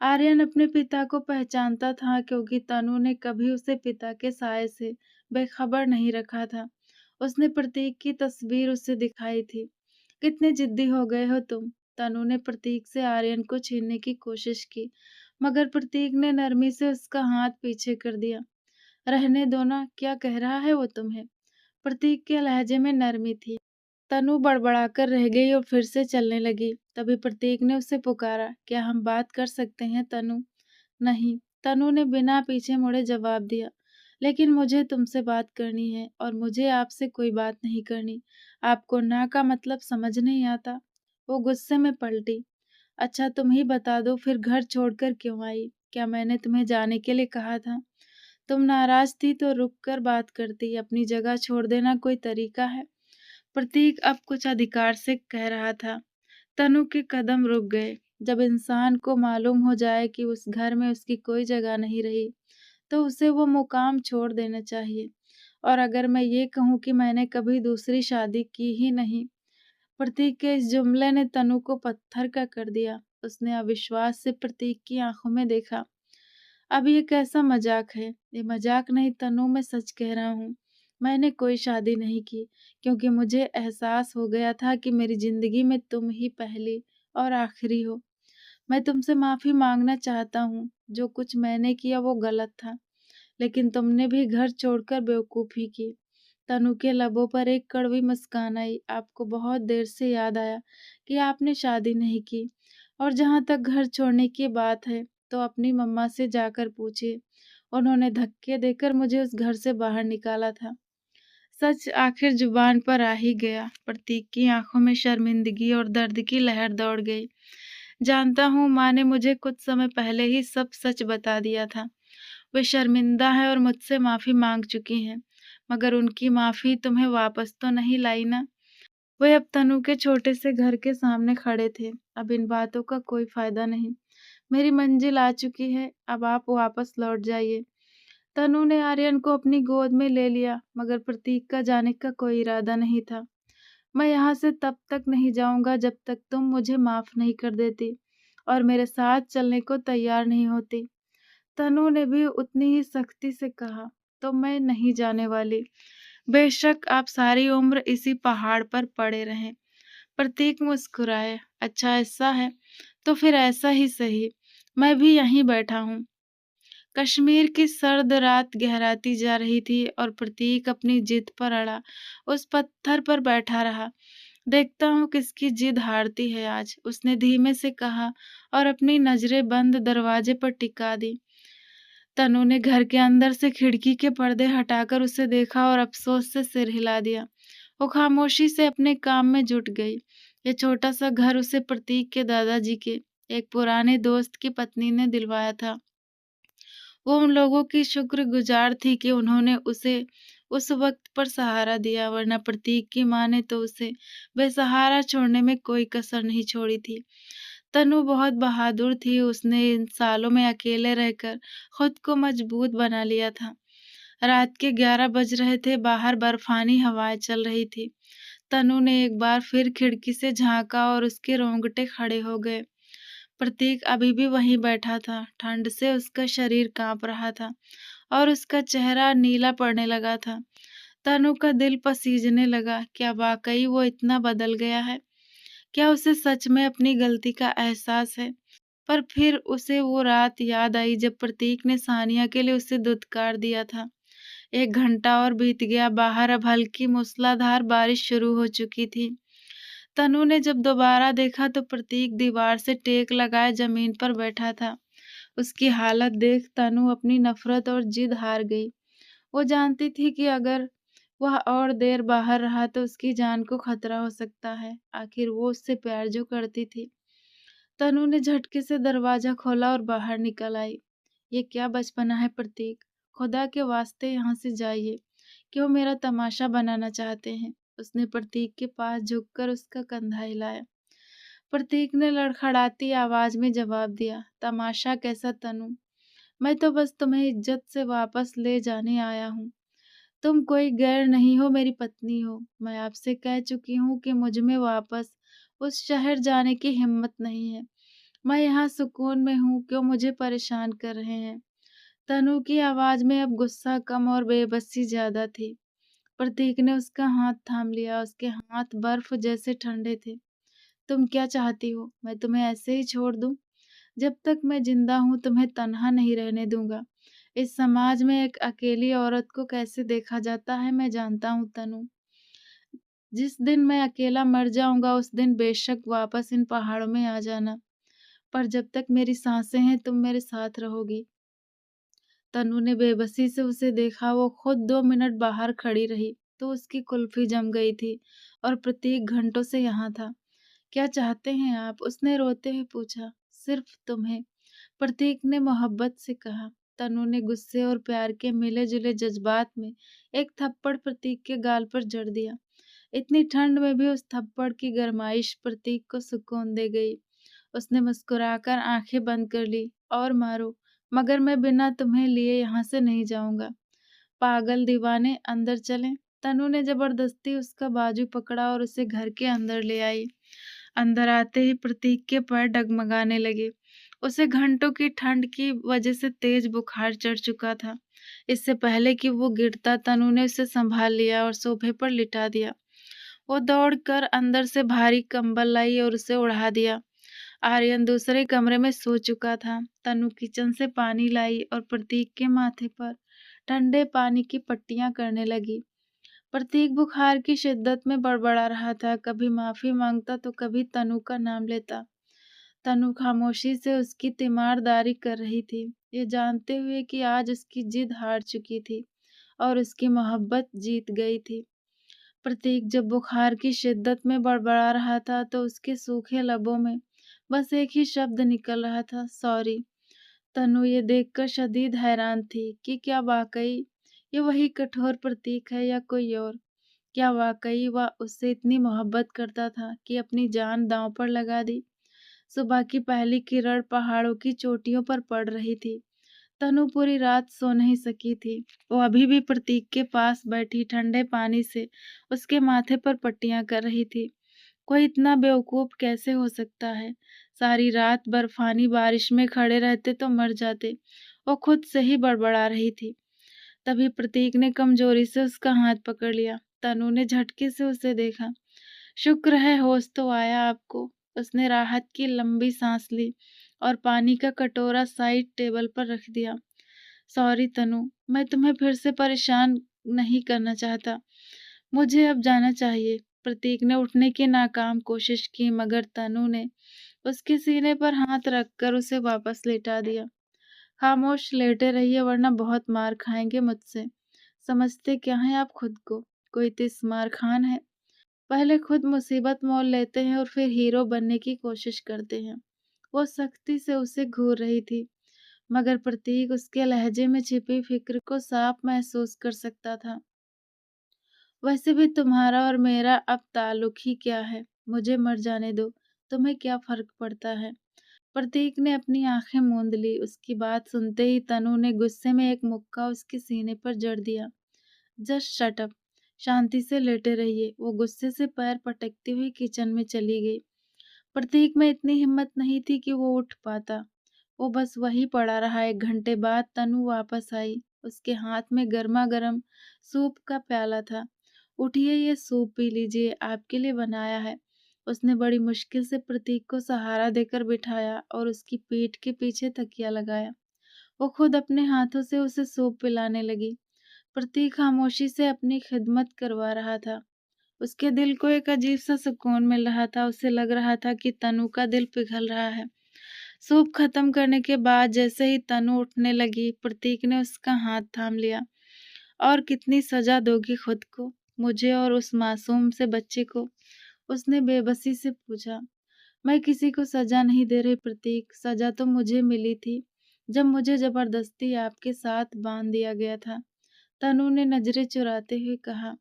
आर्यन अपने पिता को पहचानता था, क्योंकि तनु ने कभी उसे पिता के साय से बेखबर नहीं रखा था। उसने प्रतीक की तस्वीर उसे दिखाई थी। कितने जिद्दी हो गए हो तुम? तनु ने प्रतीक से आर्यन को छीनने की कोशिश की, मगर प्रतीक ने नरमी से उसका हाथ पीछे कर दिया। रहने दो ना, क्या कह रहा है वो तुम्हें? प्रतीक के लहजे में नरमी थी। तनु बड़बड़ाकर रह गई और फिर से चलने लगी। तभी प्रतीक ने उसे पुकारा, क्या हम बात कर सकते हैं तनु? नहीं, तनु ने बिना पीछे मुड़े जवाब दिया। लेकिन मुझे तुमसे बात करनी है, और मुझे आपसे कोई बात नहीं करनी। आपको ना का मतलब समझ नहीं आता? वो गुस्से में पलटी। अच्छा, तुम ही बता दो, फिर घर छोड़कर क्यों आई? क्या मैंने तुम्हें जाने के लिए कहा था? तुम नाराज थी तो रुक कर बात करती, अपनी जगह छोड़ देना कोई तरीका है? प्रतीक अब कुछ अधिकार से कह रहा था। तनु के कदम रुक गए। जब इंसान को मालूम हो जाए कि उस घर में उसकी कोई जगह नहीं रही, तो उसे वो मुकाम छोड़ देना चाहिए। और अगर मैं ये कहूँ कि मैंने कभी दूसरी शादी की ही नहीं। प्रतीक के इस जुमले ने तनु को पत्थर का कर दिया। उसने अविश्वास से प्रतीक की आंखों में देखा। अब ये कैसा मजाक है? ये मजाक नहीं तनु, मैं सच कह रहा हूँ। मैंने कोई शादी नहीं की, क्योंकि मुझे एहसास हो गया था कि मेरी जिंदगी में तुम ही पहली और आखिरी हो। मैं तुमसे माफ़ी माँगना चाहता हूँ। जो कुछ मैंने किया वो गलत था, लेकिन तुमने भी घर छोड़कर बेवकूफ़ी की। तनु के लबों पर एक कड़वी मुस्कान आई। आपको बहुत देर से याद आया कि आपने शादी नहीं की, और जहाँ तक घर छोड़ने की बात है, तो अपनी मम्मा से जाकर पूछिए। उन्होंने धक्के देकर मुझे उस घर से बाहर निकाला था। सच आखिर जुबान पर आ ही गया। प्रतीक की आंखों में शर्मिंदगी और दर्द की लहर दौड़ गई। जानता हूँ, माँ ने मुझे कुछ समय पहले ही सब सच बता दिया था। वे शर्मिंदा है और मुझसे माफी मांग चुकी हैं, मगर उनकी माफी तुम्हें वापस तो नहीं लाई ना। वे अब तनु के छोटे से घर के सामने खड़े थे। अब इन बातों का कोई फायदा नहीं। मेरी मंजिल आ चुकी है, अब आप वापस लौट जाइए। तनु ने आर्यन को अपनी गोद में ले लिया, मगर प्रतीक का जाने का कोई इरादा नहीं था। मैं यहाँ से तब तक नहीं जाऊंगा जब तक तुम मुझे माफ नहीं कर देती और मेरे साथ चलने को तैयार नहीं होती। तनु ने भी उतनी ही सख्ती से कहा। तो मैं नहीं जाने वाली। बेशक आप सारी उम्र इसी पहाड़ पर पड़े रहें। प्रतीक मुस्कुराए। अच्छा ऐसा है, तो फिर ऐसा ही सही। मैं भी यहीं बैठा हूँ। कश्मीर की सर्द रात गहराती जा रही थी और प्रतीक अपनी जिद पर अड़ा उस पत्थर पर बैठा रहा। देखता हूँ किसकी जिद हारती है आज, उसने धीमे से कहा और अपनी नजरें बंद दरवाजे पर टिका दी। तनु ने घर के अंदर से खिड़की के पर्दे हटाकर उसे देखा और अफसोस से सिर हिला दिया। वो खामोशी से अपने काम में जुट गई। ये छोटा सा घर उसे प्रतीक के दादाजी के एक पुराने दोस्त की पत्नी ने दिलवाया था। वो उन लोगों की शुक्रगुजार थी कि उन्होंने उसे उस वक्त पर सहारा दिया, वरना प्रतीक की माँ ने तो उसे बेसहारा छोड़ने में कोई कसर नहीं छोड़ी थी। तनु बहुत बहादुर थी। उसने इन सालों में अकेले रहकर खुद को मजबूत बना लिया था। रात के 11 बज रहे थे। बाहर बर्फानी हवाएं चल रही थी। तनु ने एक बार फिर खिड़की से झांका और उसके रोंगटे खड़े हो गए। प्रतीक अभी भी वहीं बैठा था। ठंड से उसका शरीर कांप रहा था और उसका चेहरा नीला पड़ने लगा था। तनु का दिल पसीजने लगा। क्या वाकई वो इतना बदल गया है? क्या उसे सच में अपनी गलती का एहसास है? पर फिर उसे वो रात याद आई जब प्रतीक ने सानिया के लिए उसे दुत्कार दिया था। 1 घंटा और बीत गया। बाहर अब हल्की मूसलाधार बारिश शुरू हो चुकी थी। तनु ने जब दोबारा देखा तो प्रतीक दीवार से टेक लगाए जमीन पर बैठा था। उसकी हालत देख तनु अपनी नफरत और जिद हार गई। वो जानती थी कि अगर वह और देर बाहर रहा तो उसकी जान को खतरा हो सकता है। आखिर वो उससे प्यार जो करती थी। तनु ने झटके से दरवाजा खोला और बाहर निकल आई। ये क्या बचपना है प्रतीक? खुदा के वास्ते यहाँ से जाइए। क्यों मेरा तमाशा बनाना चाहते हैं? उसने प्रतीक के पास झुककर उसका कंधा हिलाया। प्रतीक ने लड़खड़ाती आवाज में जवाब दिया, तमाशा कैसा तनु? मैं तो बस तुम्हें इज्जत से वापस ले जाने आया हूँ। तुम कोई गैर नहीं हो, मेरी पत्नी हो। मैं आपसे कह चुकी हूँ कि मुझ में वापस उस शहर जाने की हिम्मत नहीं है। मैं यहाँ सुकून में हूँ, क्यों मुझे परेशान कर रहे हैं? तनु की आवाज में अब गुस्सा कम और बेबसी ज्यादा थी। प्रतीक ने उसका हाथ थाम लिया। उसके हाथ बर्फ जैसे ठंडे थे। तुम क्या चाहती हो? मैं तुम्हें ऐसे ही छोड़ दूं? जब तक मैं जिंदा हूं तुम्हें तन्हा नहीं रहने दूंगा। इस समाज में एक अकेली औरत को कैसे देखा जाता है मैं जानता हूं तनु। जिस दिन मैं अकेला मर जाऊंगा उस दिन बेशक वापस इन पहाड़ों में आ जाना, पर जब तक मेरी सांसें हैं तुम मेरे साथ रहोगी। तनु ने बेबसी से उसे देखा। वो खुद 2 मिनट बाहर खड़ी रही तो उसकी कुल्फी जम गई थी और प्रतीक घंटों से यहाँ था। क्या चाहते हैं आप? उसने रोते हुए पूछा। सिर्फ तुम्हें, प्रतीक ने मोहब्बत से कहा। तनु ने गुस्से और प्यार के मिले जुले जज्बात में एक थप्पड़ प्रतीक के गाल पर जड़ दिया। इतनी ठंड में भी उस थप्पड़ की गरमाइश प्रतीक को सुकून दे गई। उसने मुस्कुराकर आंखें बंद कर ली। और मारो, मगर मैं बिना तुम्हें लिए यहाँ से नहीं जाऊंगा। पागल दीवाने, अंदर चलें। तनु ने जबरदस्ती उसका बाजू पकड़ा और उसे घर के अंदर ले आई। अंदर आते ही प्रतीक के पैर डगमगाने लगे। उसे घंटों की ठंड की वजह से तेज बुखार चढ़ चुका था। इससे पहले कि वो गिरता, तनु ने उसे संभाल लिया और सोफे पर लिटा दिया। वो दौड़कर अंदर से भारी कंबल लाई और उसे उड़ा दिया। आर्यन दूसरे कमरे में सो चुका था। तनु किचन से पानी लाई और प्रतीक के माथे पर ठंडे पानी की पट्टियां करने लगी। प्रतीक बुखार की शिद्दत में बड़बड़ा रहा था, कभी माफी मांगता तो कभी तनु का नाम लेता। तनु खामोशी से उसकी तीमारदारी कर रही थी, ये जानते हुए कि आज उसकी जिद हार चुकी थी और उसकी मोहब्बत जीत गई थी। प्रतीक जब बुखार की शिद्दत में बड़बड़ा रहा था तो उसके सूखे लबों में बस एक ही शब्द निकल रहा था, सॉरी। तनु ये देखकर शदीद हैरान थी कि क्या वाकई ये वही कठोर प्रतीक है या कोई और। क्या वाकई वह उससे इतनी मोहब्बत करता था कि अपनी जान दांव पर लगा दी। सुबह की पहली किरण पहाड़ों की चोटियों पर पड़ रही थी। तनु पूरी रात सो नहीं सकी थी। वो अभी भी प्रतीक के पास बैठी ठंडे पानी से उसके माथे पर पट्टियां कर रही थी। कोई इतना बेवकूफ कैसे हो सकता है? सारी रात बर्फानी बारिश में खड़े रहते तो मर जाते। वो खुद से ही बड़बड़ा रही थी। तभी प्रतीक ने कमजोरी से उसका हाथ पकड़ लिया। तनु ने झटके से उसे देखा। शुक्र है होश तो आया आपको। उसने राहत की लंबी सांस ली और पानी का कटोरा साइड टेबल पर रख दिया। सॉरी तनु, मैं तुम्हें फिर से परेशान नहीं करना चाहता। मुझे अब जाना चाहिए। प्रतीक ने उठने की नाकाम कोशिश की मगर तनु ने उसके सीने पर हाथ रखकर उसे वापस लेटा दिया। खामोश लेटे रहिए वरना बहुत मार खाएंगे मुझसे। समझते क्या हैं आप खुद को? कोई तिस्मार खान है। पहले खुद मुसीबत मोल लेते हैं और फिर हीरो बनने की कोशिश करते हैं। वो सख्ती से उसे घूर रही थी मगर प्रतीक उसके लहजे में छिपी फिक्र को साफ महसूस कर सकता था। वैसे भी तुम्हारा और मेरा अब ताल्लुक ही क्या है? मुझे मर जाने दो, तुम्हें क्या फर्क पड़ता है? प्रतीक ने अपनी आंखें मूंद ली। उसकी बात सुनते ही तनु ने गुस्से में एक मुक्का उसके सीने पर जड़ दिया। जस्ट शट अप, शांति से लेटे रहिए। वो गुस्से से पैर पटकती हुई किचन में चली गई। प्रतीक में इतनी हिम्मत नहीं थी कि वो उठ पाता। वो बस वहीं पड़ा रहा। 1 घंटे बाद तनु वापस आई। उसके हाथ में गर्मा गर्म सूप का प्याला था। उठिए, ये सूप पी लीजिए, आपके लिए बनाया है। उसने बड़ी मुश्किल से प्रतीक को सहारा देकर बिठाया और उसकी पीठ के पीछे तकिया लगाया। वो खुद अपने हाथों से उसे सूप पिलाने लगी। प्रतीक खामोशी से अपनी खिदमत करवा रहा था। उसके दिल को एक अजीब सा सुकून मिल रहा था। उसे लग रहा था कि तनु का दिल पिघल रहा है। सूप खत्म करने के बाद जैसे ही तनु उठने लगी, प्रतीक ने उसका हाथ थाम लिया। और कितनी सजा दोगी खुद को, मुझे और उस मासूम से बच्चे को? उसने बेबसी से पूछा। मैं किसी को सजा नहीं दे रही प्रतीक, सजा तो मुझे मिली थी जब मुझे जबरदस्ती आपके साथ बांध दिया गया था। तनु ने नजरें चुराते हुए कहा।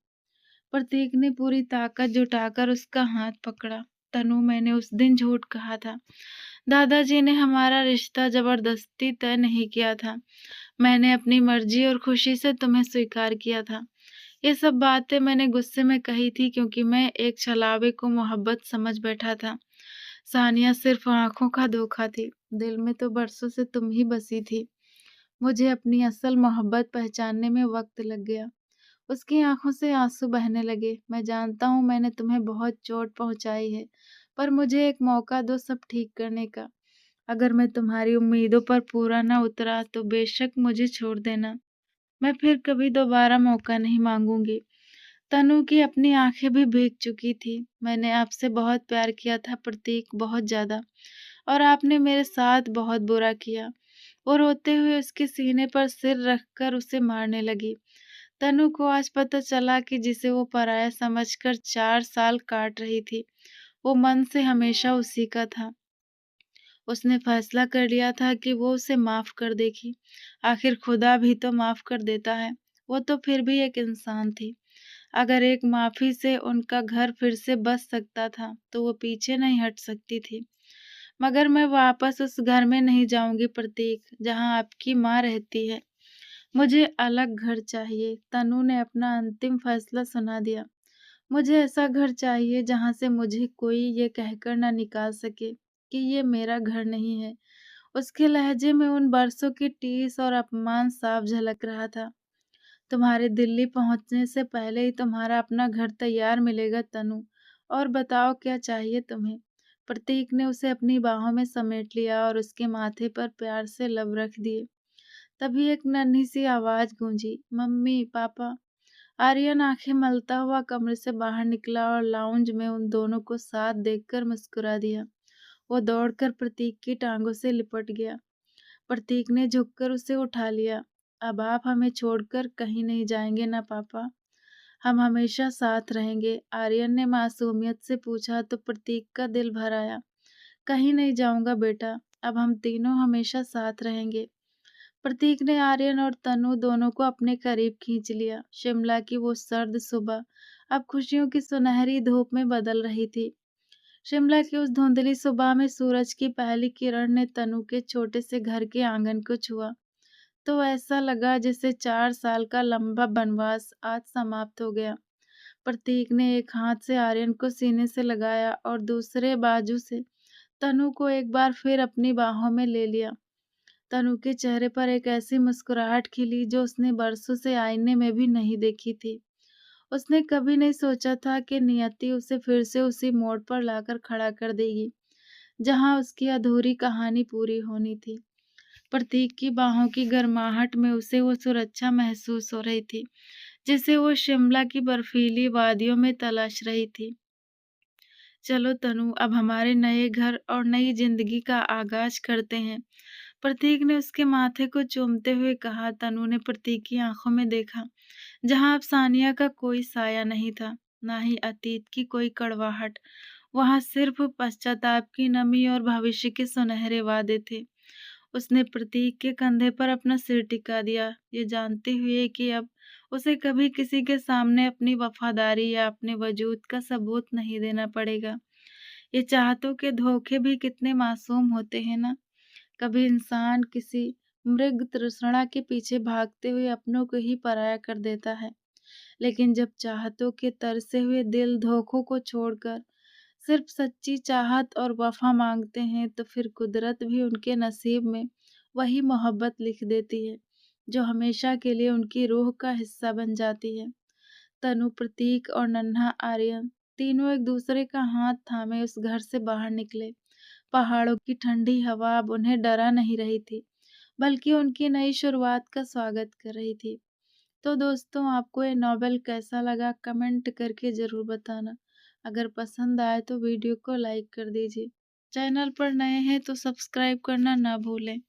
प्रतीक ने पूरी ताकत जुटाकर उसका हाथ पकड़ा। तनु, मैंने उस दिन झूठ कहा था। दादाजी ने हमारा रिश्ता जबरदस्ती तय नहीं किया था। मैंने अपनी मर्जी और खुशी से तुम्हें स्वीकार किया था। ये सब बातें मैंने गुस्से में कही थी क्योंकि मैं एक छलावे को मोहब्बत समझ बैठा था। सानिया सिर्फ आंखों का धोखा थी, दिल में तो बरसों से तुम ही बसी थी। मुझे अपनी असल मोहब्बत पहचानने में वक्त लग गया। उसकी आंखों से आंसू बहने लगे। मैं जानता हूँ मैंने तुम्हें बहुत चोट पहुंचाई है, पर मुझे एक मौका दो सब ठीक करने का। अगर मैं तुम्हारी उम्मीदों पर पूरा न उतरा तो बेशक मुझे छोड़ देना। मैं फिर कभी दोबारा मौका नहीं मांगूंगी। तनु की अपनी आंखें भी भीग चुकी थी। मैंने आपसे बहुत प्यार किया था प्रतीक, बहुत ज्यादा, और आपने मेरे साथ बहुत बुरा किया। वो रोते हुए उसके सीने पर सिर रखकर उसे मारने लगी। तनु को आज पता चला कि जिसे वो पराया समझकर 4 साल काट रही थी, वो मन से हमेशा उसी का था। उसने फैसला कर लिया था कि वो उसे माफ कर देगी। आखिर खुदा भी तो माफ कर देता है। वो तो फिर भी एक इंसान थी। अगर एक माफी से उनका घर फिर से बस सकता था तो वो पीछे नहीं हट सकती थी। मगर मैं वापस उस घर में नहीं जाऊंगी प्रतीक, जहां आपकी माँ रहती है। मुझे अलग घर चाहिए। तनु ने अपना अंतिम फैसला सुना दिया। मुझे ऐसा घर चाहिए जहां से मुझे कोई ये कहकर ना निकाल सके कि ये मेरा घर नहीं है। उसके लहजे में उन बरसों की टीस और अपमान साफ झलक रहा था। तुम्हारे दिल्ली पहुंचने से पहले ही तुम्हारा अपना घर तैयार मिलेगा तनु। और बताओ क्या चाहिए तुम्हें? प्रतीक ने उसे अपनी बाहों में समेट लिया और उसके माथे पर प्यार से लब रख दिए। तभी एक नन्ही सी आवाज गूंजी, मम्मी, पापा। आर्यन आंखें मलता हुआ कमरे से बाहर निकला और लाउंज में उन दोनों को साथ देखकर मुस्कुरा दिया। वो दौड़कर प्रतीक की टांगों से लिपट गया। प्रतीक ने झुककर उसे उठा लिया। अब आप हमें छोड़कर कहीं नहीं जाएंगे ना पापा? हम हमेशा साथ रहेंगे, आर्यन ने मासूमियत से पूछा तो प्रतीक का दिल भर आया। कहीं नहीं जाऊंगा बेटा, अब हम तीनों हमेशा साथ रहेंगे। प्रतीक ने आर्यन और तनु दोनों को अपने करीब खींच लिया। शिमला की वो सर्द सुबह अब खुशियों की सुनहरी धूप में बदल रही थी। शिमला की उस धुंधली सुबह में सूरज की पहली किरण ने तनु के छोटे से घर के आंगन को छुआ तो ऐसा लगा जैसे 4 साल का लंबा वनवास आज समाप्त हो गया। प्रतीक ने एक हाथ से आर्यन को सीने से लगाया और दूसरे बाजू से तनु को एक बार फिर अपनी बाहों में ले लिया। तनु के चेहरे पर एक ऐसी मुस्कुराहट खिली जो उसने बरसों से आईने में भी नहीं देखी थी। उसने कभी नहीं सोचा था कि नियति उसे फिर से उसी मोड़ पर लाकर खड़ा कर देगी जहां उसकी अधूरी कहानी पूरी होनी थी। प्रतीक की बाहों की गर्माहट में उसे वो सुरक्षा महसूस हो रही थी जिसे वो शिमला की बर्फीली वादियों में तलाश रही थी। चलो तनु, अब हमारे नए घर और नई जिंदगी का आगाज करते हैं, प्रतीक ने उसके माथे को चूमते हुए कहा। तनु ने प्रतीक की आंखों में देखा, जहां अब सानिया का कोई साया नहीं था, ना ही अतीत की कोई कड़वाहट। वहां सिर्फ पश्चाताप की नमी और भविष्य के सुनहरे वादे थे। उसने प्रतीक के कंधे पर अपना सिर टिका दिया, ये जानते हुए कि अब उसे कभी किसी के सामने अपनी वफादारी या अपने वजूद का सबूत नहीं देना पड़ेगा। ये चाहतों के धोखे भी कितने मासूम होते हैं ना। कभी इंसान किसी मृग तृष्णा के पीछे भागते हुए अपनों को ही पराया कर देता है, लेकिन जब चाहतों के तरसे हुए दिल धोखों को छोड़कर सिर्फ सच्ची चाहत और वफा मांगते हैं तो फिर कुदरत भी उनके नसीब में वही मोहब्बत लिख देती है जो हमेशा के लिए उनकी रूह का हिस्सा बन जाती है। तनु, प्रतीक और नन्हा आर्यन तीनों एक दूसरे का हाथ थामे उस घर से बाहर निकले। पहाड़ों की ठंडी हवा अब उन्हें डरा नहीं रही थी, बल्कि उनकी नई शुरुआत का स्वागत कर रही थी। तो दोस्तों, आपको ये नॉवेल कैसा लगा कमेंट करके ज़रूर बताना। अगर पसंद आए तो वीडियो को लाइक कर दीजिए। चैनल पर नए हैं तो सब्सक्राइब करना ना भूलें।